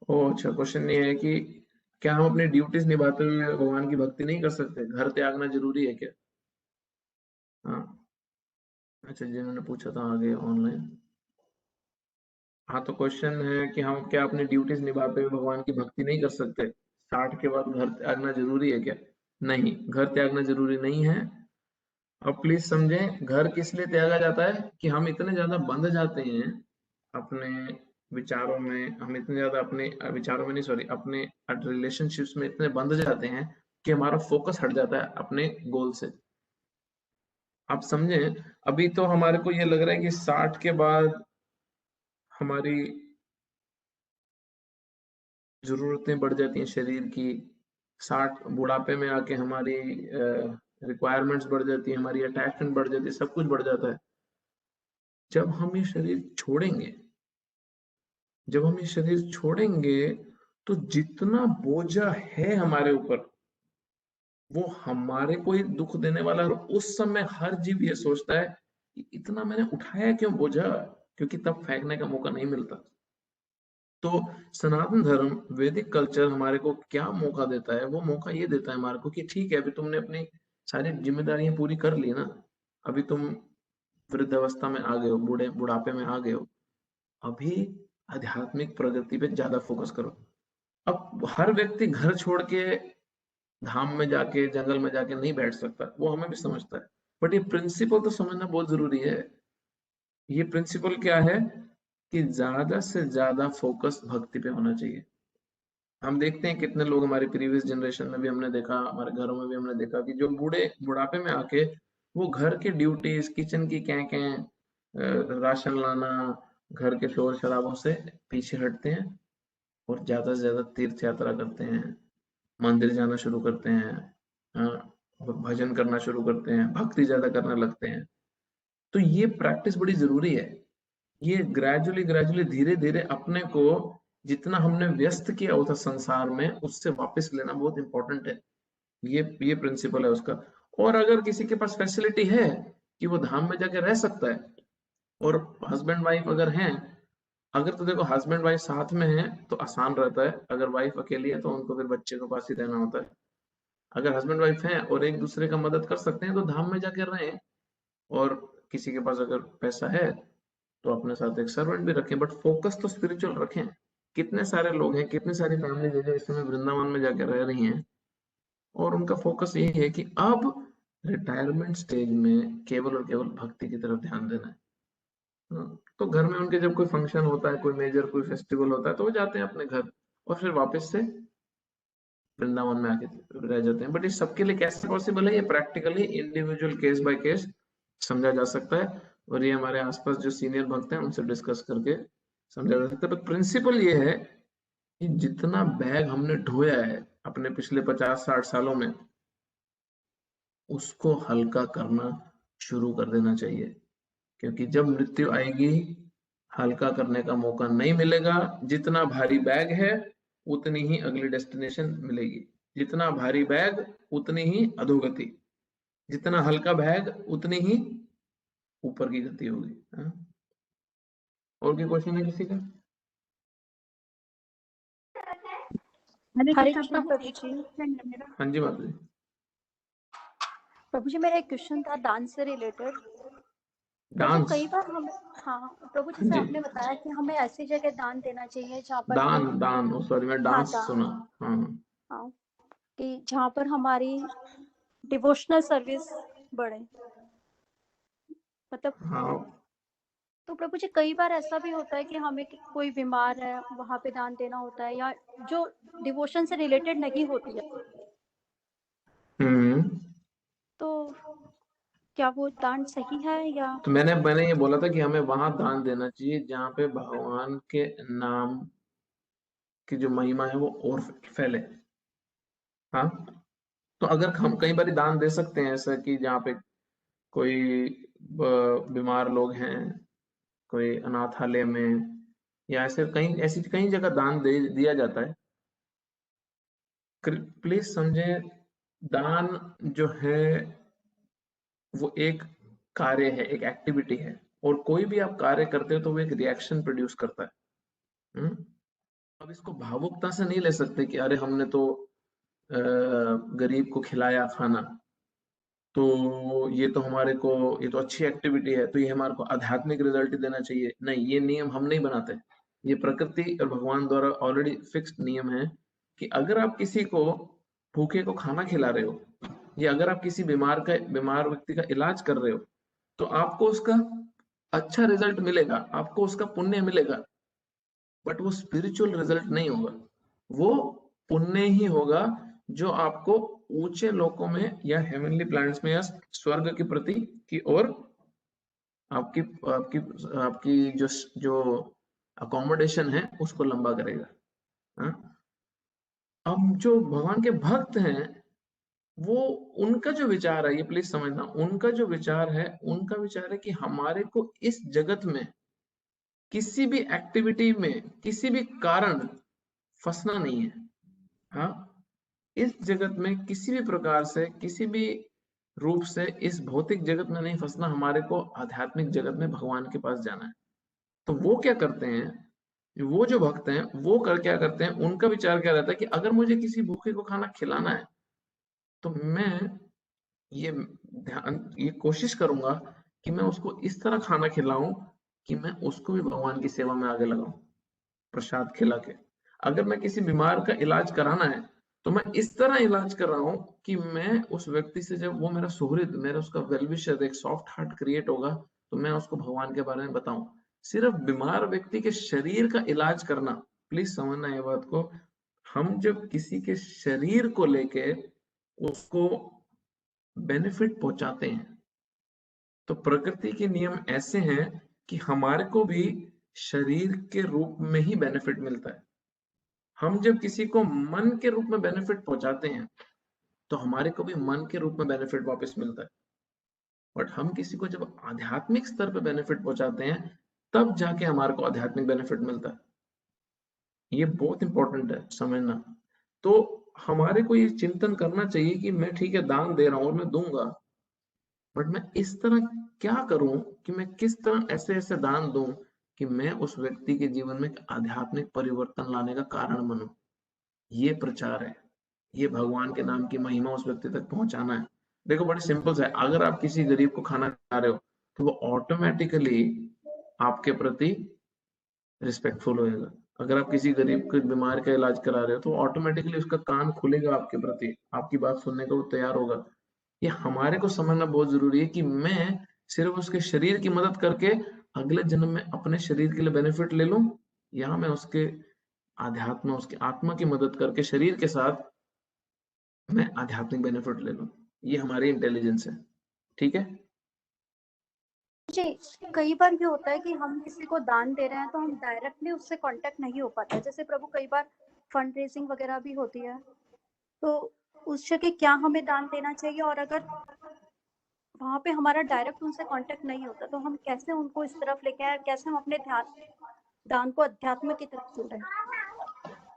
ओ अच्छा, क्वेश्चन ये है कि क्या हम अपनी ड्यूटीज निभाते हुए भगवान की भक्ति नहीं कर सकते, घर त्यागना जरूरी है क्या? हाँ, अच्छा, जिन्होंने पूछा था आगे ऑनलाइन। हाँ, तो क्वेश्चन है कि हम क्या अपनी ड्यूटीज निभाते हुए भगवान की भक्ति नहीं कर सकते, 60 के बाद घर त्यागना जरूरी है क्या? नहीं, घर त्यागना जरूरी नहीं है। अब प्लीज समझें, घर किस लिए त्यागा जाता है कि हम इतने ज्यादा बंध जाते हैं अपने विचारों में, हम इतने ज्यादा अपने विचारों में नहीं, सॉरी, अपने रिलेशनशिप्स में इतने बंध जाते हैं कि हमारा फोकस हट जाता है अपने गोल से। आप समझें, अभी तो हमारे को ये लग रहा है कि 60 के बाद हमारी जरूरतें बढ़ जाती हैं शरीर की, 60 बुढ़ापे में आके हमारी रिक्वायरमेंट्स बढ़ जाती है, हमारी अटैचमेंट बढ़ जाती है, सब कुछ बढ़ जाता है। जब हम ये शरीर छोड़ेंगे, जब हम ये शरीर छोड़ेंगे, तो जितना बोझा है हमारे ऊपर, वो हमारे को ही दुख देने वाला है। और उस समय हर जीव ये सोचता है कि इतना मैंने उठाया क्यों बोझा, क्योंकि तब फेंकने का मौका नहीं मिलता। तो सनातन धर्म, वैदिक कल्चर हमारे को क्या मौका देता है? वो मौका ये देता है हमारे को कि ठीक है, अभी तुमने अपनी सारी जिम्मेदारियां पूरी कर ली ना, अभी तुम वृद्धावस्था में आ गए हो, बुढ़ापे में आ गए हो, अभी आध्यात्मिक प्रगति पे ज्यादा फोकस करो। अब हर व्यक्ति घर छोड़ के धाम में जाके, जंगल में जाके नहीं बैठ सकता, वो हमें भी समझता है। बट ये प्रिंसिपल तो समझना बहुत जरूरी है। ये प्रिंसिपल क्या है कि ज्यादा से ज्यादा फोकस भक्ति पे होना चाहिए। हम देखते हैं कितने लोग, हमारे प्रीवियस जनरेशन में भी हमने देखा, हमारे घरों में भी हमने देखा कि जो बुढ़ापे में आके वो घर की ड्यूटीज, किचन की राशन लाना, घर के शोर शराबों से पीछे हटते हैं और ज्यादा से ज्यादा तीर्थ यात्रा करते हैं, मंदिर जाना शुरू करते हैं, हाँ, भजन करना शुरू करते हैं, भक्ति ज्यादा करने लगते हैं। तो ये प्रैक्टिस बड़ी जरूरी है। ये ग्रेजुअली ग्रेजुअली धीरे धीरे अपने को जितना हमने व्यस्त किया होता संसार में, उससे वापस लेना बहुत इंपॉर्टेंट है। ये प्रिंसिपल है उसका। और अगर किसी के पास फैसिलिटी है कि वो धाम में जाके रह सकता है, और हस्बैंड वाइफ अगर हैं, अगर तो देखो हस्बैंड वाइफ साथ में है तो आसान रहता है, अगर वाइफ अकेली है तो उनको फिर बच्चे के पास ही रहना होता है। अगर हस्बैंड वाइफ हैं और एक दूसरे का मदद कर सकते हैं तो धाम में जाके रहें। और किसी के पास अगर पैसा है तो अपने साथ एक सर्वेंट भी रखें, बट फोकस तो स्पिरिचुअल रखें। कितने सारे लोग हैं, कितनी सारी फैमिली है जो इस समय वृंदावन में जाके रह रही हैं, और उनका फोकस यही है कि अब रिटायरमेंट स्टेज में केवल और केवल भक्ति की तरफ ध्यान देना है। तो घर में उनके जब कोई फंक्शन होता है, कोई मेजर कोई फेस्टिवल होता है, तो वो जाते हैं अपने घर और फिर वापस से वृंदावन में आके रह जाते हैं। बट ये सबके लिए कैसे पॉसिबल है? ये practically individual case by case समझा जा सकता है, और ये हमारे आसपास जो सीनियर भक्त हैं उनसे डिस्कस करके समझा जा सकता है। बट प्रिंसिपल ये है कि जितना बैग हमने ढोया है अपने पिछले 50-60 सालों में, उसको हल्का करना शुरू कर देना चाहिए, क्योंकि जब मृत्यु आएगी हल्का करने का मौका नहीं मिलेगा। जितना भारी बैग है उतनी ही अगली डेस्टिनेशन मिलेगी, जितना भारी बैग उतनी ही अधोगति, जितना हल्का बैग उतनी ही ऊपर की गति होगी। हाँ? और कोई क्वेश्चन है किसी का? हरे हरे कृष्णा कृष्णा प्रभु, प्रभु एक जी। क्वेश्चन है मेरा। हाँ जी बाबू जी। प्रभु जी मेरा एक क्वेश्चन था दान से रिलेटेड। प्रभु डांस? कई बार हम प्रभु हाँ जैसे जी, आपने बताया कि हमें ऐसी जगह दान देना चाहिए जहाँ पर दान हम दान सॉरी मैं डांस दान सुना। हाँ हाँ, कि जहाँ पर हमारी डिवोशनल सर्विस बढ़े, मतलब। हाँ तो प्रभु जी कई बार ऐसा भी होता है कि हमें कोई बीमार है वहाँ पे दान देना होता है, या जो डिवोशन से रिलेटेड नहीं होती है, हम्म। तो क्या वो दान सही है या? तो मैंने ये बोला था कि हमें वहां दान देना चाहिए जहाँ पे भगवान के नाम की जो महिमा है वो और फैले। हाँ, तो अगर हम कई बार दान दे सकते हैं ऐसा कि जहाँ पे कोई बीमार लोग हैं, कोई अनाथालय में, या ऐसे कहीं ऐसी कई जगह दान दे दिया जाता है। प्लीज समझें, दान जो है वो एक कार्य है, एक एक्टिविटी है, और कोई भी आप कार्य करते हो तो वो एक रिएक्शन प्रोड्यूस करता है। अब इसको भावुकता से नहीं ले सकते कि अरे हमने तो गरीब को खिलाया खाना, तो ये तो हमारे को, ये तो अच्छी एक्टिविटी है, तो ये हमारे को आध्यात्मिक रिजल्ट देना चाहिए। नहीं, ये नियम हम नहीं बनाते, ये प्रकृति और भगवान द्वारा ऑलरेडी फिक्स्ड नियम है कि अगर आप किसी को भूखे को खाना खिला रहे हो, या अगर आप किसी बीमार व्यक्ति का इलाज कर रहे हो, तो आपको उसका अच्छा रिजल्ट मिलेगा, आपको उसका पुण्य मिलेगा, बट वो स्पिरिचुअल रिजल्ट नहीं होगा। वो पुण्य ही होगा जो आपको ऊंचे लोकों में या हेवनली प्लैनेट्स में या स्वर्ग की प्रति की ओर आपकी आपकी आपकी जो जो अकोमोडेशन है उसको लंबा करेगा। हाँ? अब जो भगवान के भक्त हैं, वो उनका जो विचार है, ये प्लीज समझना, उनका जो विचार है, उनका विचार है कि हमारे को इस जगत में किसी भी एक्टिविटी में किसी भी कारण फंसना नहीं है। हाँ, इस जगत में किसी भी प्रकार से किसी भी रूप से इस भौतिक जगत में नहीं फंसना, हमारे को आध्यात्मिक जगत में भगवान के पास जाना है। तो वो क्या करते हैं, वो जो भक्त हैं वो क्या करते हैं, उनका विचार क्या रहता है कि अगर मुझे किसी भूखे को खाना खिलाना है तो मैं ये कोशिश करूंगा कि मैं उसको इस तरह खाना खिलाऊं कि मैं उसको भी भगवान की सेवा में आगे लगाऊं, प्रसाद खिला के। अगर मैं किसी बीमार का इलाज कराना है तो मैं इस तरह इलाज कर रहा हूं कि मैं उस व्यक्ति से, जब वो मेरा सुहृद, मेरा उसका वेलविशर, एक सॉफ्ट हार्ट क्रिएट होगा, तो मैं उसको भगवान के बारे में बताऊं। सिर्फ बीमार व्यक्ति के शरीर का इलाज करना, प्लीज समझना ये बात को, हम जब किसी के शरीर को लेके उसको बेनिफिट पहुंचाते हैं, तो प्रकृति के नियम ऐसे हैं कि हमारे को भी शरीर के रूप में ही बेनिफिट मिलता है। हम जब किसी को मन के रूप में बेनिफिट पहुंचाते हैं तो हमारे को भी मन के रूप में बेनिफिट वापस मिलता है, बट हम किसी को जब आध्यात्मिक स्तर पे बेनिफिट पहुंचाते हैं तब जाके हमारे को आध्यात्मिक बेनिफिट मिलता है। ये बहुत इंपॉर्टेंट है समझना। तो हमारे को ये चिंतन करना चाहिए कि मैं ठीक है दान दे रहा हूं और मैं दूंगा, बट मैं इस तरह क्या करूं कि मैं किस तरह ऐसे ऐसे दान दूं कि मैं उस व्यक्ति के जीवन में एक आध्यात्मिक परिवर्तन लाने का कारण बनूं। ये प्रचार है, ये भगवान के नाम की महिमा उस व्यक्ति तक पहुंचाना है। देखो बड़ी सिंपल है, अगर आप किसी गरीब को खाना खिला रहे हो तो वो ऑटोमेटिकली आपके प्रति रिस्पेक्टफुल होएगा। अगर आप किसी गरीब के बीमार का इलाज करा रहे हो तो ऑटोमेटिकली उसका कान खुलेगा आपके प्रति, आपकी बात सुनने को वो तैयार होगा। ये हमारे को समझना बहुत जरूरी है कि मैं सिर्फ उसके शरीर की मदद करके अगले जन्म में अपने शरीर के लिए बेनिफिट ले लूं, या मैं उसके आध्यात्म, उसकी आत्मा की मदद करके शरीर के साथ मैं आध्यात्मिक बेनिफिट ले लूं। ये हमारी इंटेलिजेंस है, ठीक है। जी, कई बार ये होता है कि हम किसी को दान दे रहे हैं तो हम डायरेक्टली उससे कांटेक्ट नहीं हो पाता है। जैसे प्रभु कई बार फंड रेजिंग वगैरह भी होती है, तो उस जगह क्या हमें दान देना चाहिए, और अगर वहां पे हमारा डायरेक्ट उनसे कांटेक्ट नहीं होता तो हम कैसे उनको इस तरफ लेके आए, कैसे हम अपने दान को अध्यात्म की तरफ जोड़ें?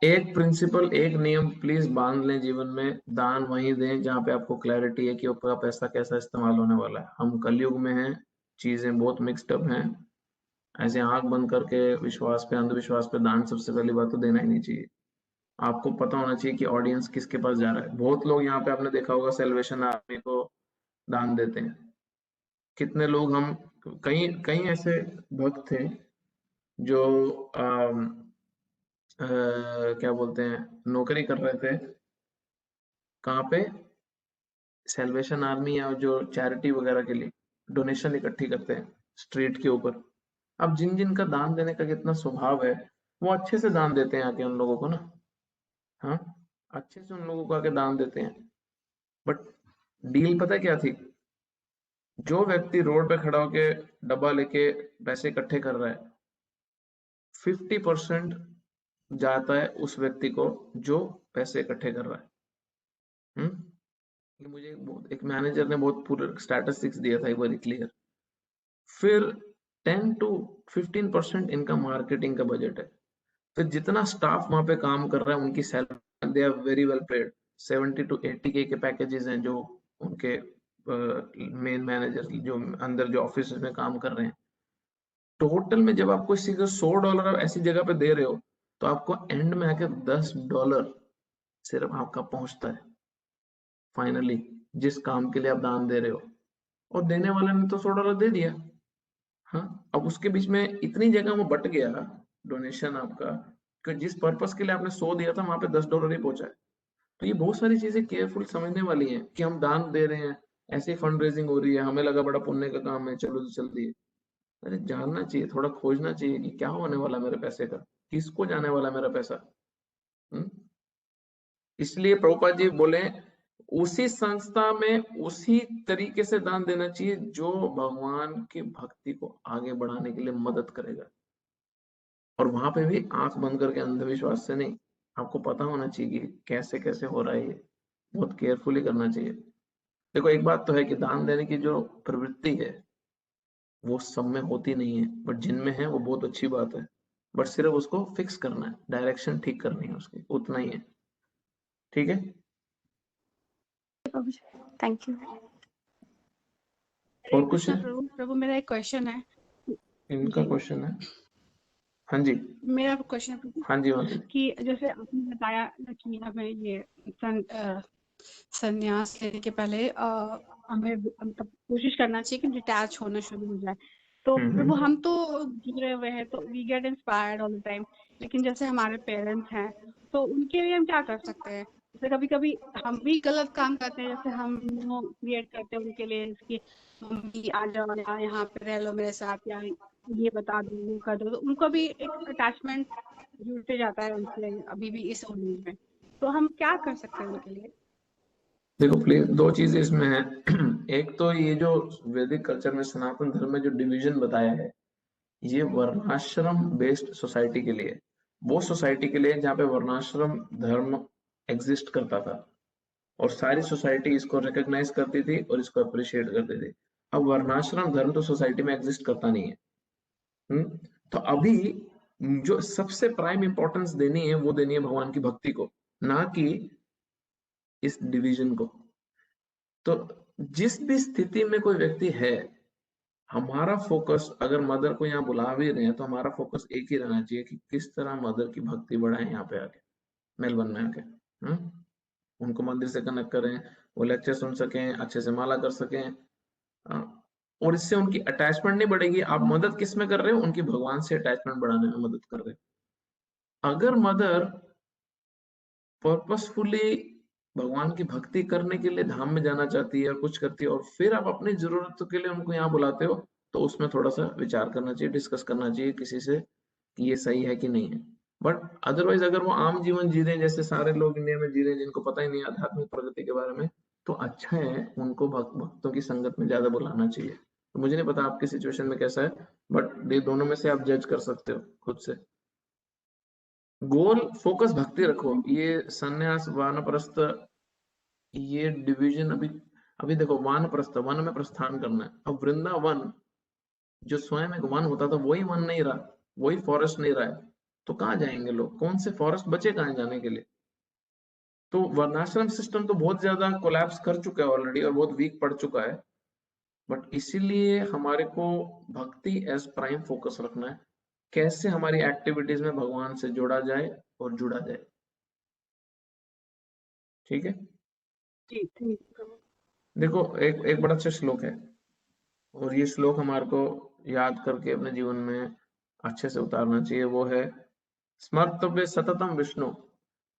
एक प्रिंसिपल, एक नियम प्लीज बांध लें जीवन में, दान वहीं दें जहां पे आपको क्लैरिटी है कि आपका पैसा कैसा इस्तेमाल होने वाला है। हम कलयुग में हैं, चीजें बहुत मिक्स्ड अप हैं। ऐसे आंख बंद करके विश्वास पे, अंधविश्वास पे दान सबसे पहली बात तो देना ही नहीं चाहिए। आपको पता होना चाहिए कि ऑडियंस किसके पास जा रहा है। बहुत लोग यहाँ पे आपने देखा होगा सेल्वेशन आर्मी को दान देते हैं। कितने लोग, हम कई कई ऐसे भक्त थे जो क्या बोलते हैं, नौकरी कर रहे थे कहाँ पे, सेल्वेशन आर्मी या जो चैरिटी वगैरह के लिए डोनेशन इकट्ठी करते हैं स्ट्रीट के ऊपर। अब जिन जिन का दान देने का कितना स्वभाव है वो अच्छे से दान देते हैं आके उन लोगों को ना, हाँ अच्छे से उन लोगों को आके दान देते हैं। बट डील पता है क्या थी? जो व्यक्ति रोड पे खड़ा होके डब्बा लेके पैसे इकट्ठे कर रहा है, 50% जाता है उस व्यक्ति को जो पैसे इकट्ठे कर रहा है। ये मुझे एक मैनेजर ने बहुत पूरा स्टैटिस्टिक्स दिया था एक बार क्लियर। फिर 10 to 15% इनका मार्केटिंग का बजट है। फिर जितना स्टाफ वहां पे काम कर रहा है उनकी salary, they are very well paid. 70 to 80K के पैकेजेस हैं जो उनके मेन मैनेजर जो अंदर जो ऑफिस में काम कर रहे हैं। टोटल में जब आपको किसी को $100 ऐसी जगह पे दे रहे हो तो आपको एंड में आके $10 सिर्फ आपका पहुंचता है फाइनली, जिस काम के लिए आप दान दे रहे हो। और देने वाले ने तो $100 दे दिया, हाँ। अब उसके बीच में इतनी जगह वो बट गया डोनेशन आपका कि जिस पर्पस के लिए आपने 100 दिया था वहां पे $10 ही पहुंचा है। तो ये बहुत सारी चीजें केयरफुल समझने वाली हैं कि हम दान दे रहे हैं, ऐसे फंड रेजिंग हो रही है, हमें लगा बड़ा पुण्य का काम है, चलो तो चल दिए। अरे जानना चाहिए, थोड़ा खोजना चाहिए कि क्या होने वाला मेरे पैसे का, किसको जाने वाला मेरा पैसा। इसलिए प्रभुपाद जी बोले उसी संस्था में उसी तरीके से दान देना चाहिए जो भगवान की भक्ति को आगे बढ़ाने के लिए मदद करेगा। और वहां पे भी आंख बंद करके अंधविश्वास से नहीं, आपको पता होना चाहिए कि कैसे कैसे हो रहा है, ये बहुत केयरफुली करना चाहिए। देखो एक बात तो है कि दान देने की जो प्रवृत्ति है वो सब में होती नहीं है, बट जिनमें है वो बहुत अच्छी बात है। बट सिर्फ उसको फिक्स करना है, डायरेक्शन ठीक करनी है उसकी, उतना ही है। ठीक है, थैंक यू। और कुछ है? प्रभु मेरा एक क्वेश्चन है। इनका क्वेश्चन है, हाँ जी मेरा क्वेश्चन है हाँ जी हाँ जी। कि जैसे आपने बताया कि हमें ये संन्यास लेने के पहले हमें मतलब कोशिश करना चाहिए कि डिटैच होना शुरू हो जाए। तो प्रभु हम तो जुड़े हुए हैं तो we get inspired all the time, लेकिन जैसे हमारे पेरेंट्स हैं तो उनके लिए हम क्या कर सकते हैं? जैसे कभी कभी हम भी गलत काम करते हैं, जैसे हम क्रिएट करते हैं उनके लिए कि मम्मी आ जाओ यहाँ पे रह लो मेरे साथ, या ये बता दो वो कर दो, तो उनको भी एक अटैचमेंट जुड़ते जाता है उनसे अभी भी इस उम्र में। तो हम क्या कर सकते हैं उनके लिए? देखो प्लीज, दो चीजें इसमें है। एक तो ये जो वैदिक कल्चर में सनातन धर्म में जो डिवीजन बताया है ये वर्णाश्रम बेस्ड सोसाइटी के लिए। वो सोसाइटी के लिए जहाँ पे वर्णाश्रम धर्म एग्जिस्ट करता था और सारी सोसाइटी इसको रिकॉग्नाइज करती थी और इसको अप्रिशिएट करती थी। अब वर्णाश्रम धर्म तो सोसाइटी में एग्जिस्ट करता नहीं है। तो अभी जो सबसे प्राइम इंपॉर्टेंस देनी है वो देनी है भगवान की भक्ति को, ना कि इस डिवीजन को। तो जिस भी स्थिति में कोई व्यक्ति है, हमारा फोकस, अगर मदर को यहाँ बुला भी रहे हैं तो हमारा फोकस एक ही रहना चाहिए कि किस तरह मदर की भक्ति बढ़ाएं यहाँ पे आके, मेलबर्न में आके। उनको मंदिर से कनेक्ट करें, वो लेक्चर सुन सकें, अच्छे से माला कर सकें, और इससे उनकी अटैचमेंट नहीं बढ़ेगी। आप मदद किस में कर रहे हो? उनकी भगवान से अटैचमेंट बढ़ाने में मदद कर रहे हो। अगर मदर पर्पसफुली भगवान की भक्ति करने के लिए धाम में जाना चाहती है, कुछ करती है, और फिर आप अपनी जरूरतों के लिए उनको यहाँ बुलाते हो, तो उसमें थोड़ा सा विचार करना चाहिए, डिस्कस करना चाहिए किसी से कि ये सही है कि नहीं है। बट अदरवाइज अगर वो आम जीवन जी रहे हैं जैसे सारे लोग इंडिया में जी रहे हैं जिनको पता ही नहीं आध्यात्मिक प्रगति के बारे में, तो अच्छा है उनको भक्तों की संगत में ज्यादा बुलाना चाहिए। तो मुझे नहीं पता आपकी सिचुएशन में कैसा है, बट ये दोनों में से आप जज कर सकते हो खुद से। गोल फोकस भक्ति रखो। ये संन्यास वानप्रस्थ ये डिवीजन अभी देखो, वानप्रस्थ वन में प्रस्थान करना है। अब वृंदावन जो स्वयं एक वन होता था वही वन नहीं रहा, वही फॉरेस्ट नहीं रहा है, तो कहाँ जाएंगे लोग? कौन से फॉरेस्ट बचे कहाँ जाने के लिए? तो वर्णाश्रम सिस्टम तो बहुत ज्यादा कोलैप्स कर चुका है ऑलरेडी और बहुत वीक पड़ चुका है। बट इसीलिए हमारे को भक्ति एज प्राइम फोकस रखना है, कैसे हमारी एक्टिविटीज में भगवान से जोड़ा जाए और जुड़ा जाए। ठीक है, जी ठीक। देखो एक बड़ा अच्छा श्लोक है, और ये श्लोक हमारे को याद करके अपने जीवन में अच्छे से उतारना चाहिए। वो है, स्मर्तव्य सततम विष्णु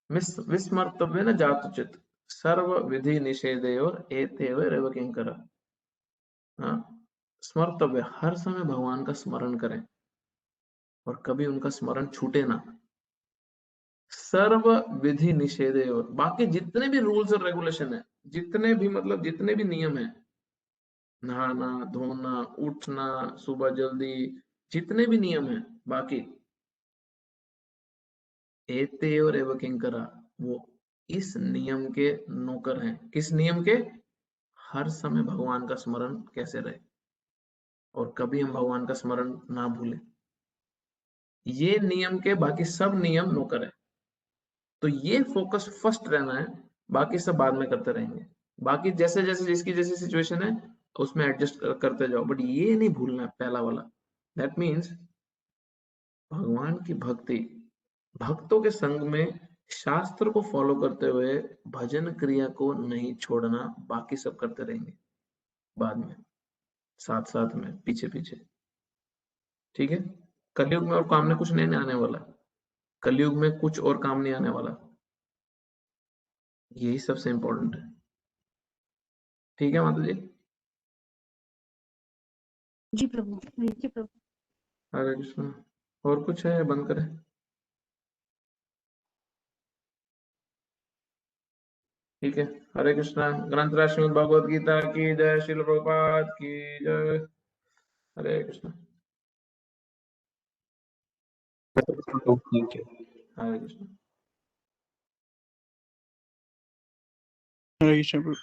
विस्मर्तव्य न जातुचित सर्व विधि निषेधयोर एतेव रेव किंकर। हाँ, स्मर्तव्य, हर समय भगवान का स्मरण करें और कभी उनका स्मरण छूटे ना। सर्व विधि निषेधयोर, बाकी जितने भी रूल्स और रेगुलेशन है, जितने भी मतलब जितने भी नियम है, नहाना धोना उठना सुबह जल्दी, जितने भी नियम है बाकी, एते और एव किंकरा, वो इस नियम के नौकर हैं। किस नियम के? हर समय भगवान का स्मरण कैसे रहे और कभी हम भगवान का स्मरण ना भूलें। ये नियम के बाकी सब नियम नौकर है। तो ये फोकस फर्स्ट रहना है, बाकी सब बाद में करते रहेंगे। बाकी जैसे जैसे जिसकी जैसी सिचुएशन है उसमें एडजस्ट करते जाओ, बट ये नहीं भूलना है पहला वाला। दैट मीन्स भगवान की भक्ति, भक्तों के संग में शास्त्र को फॉलो करते हुए भजन क्रिया को नहीं छोड़ना, बाकी सब करते रहेंगे बाद में, साथ साथ में, पीछे पीछे। ठीक है, कलयुग में और काम में कुछ नहीं आने वाला, कलयुग में कुछ और काम नहीं आने वाला, यही सबसे इंपॉर्टेंट है। ठीक है माता जी। जी प्रभु, थैंक यू प्रभु। हरे कृष्ण। और कुछ है? बंद करें? ठीक है, हरे कृष्णा। ग्रंथ श्रीमद् भगवद गीता की जय, श्रील प्रभुपाद की जय। Hare Krishna. Thank you. Hare Krishna. Hare Krishna Prabhu.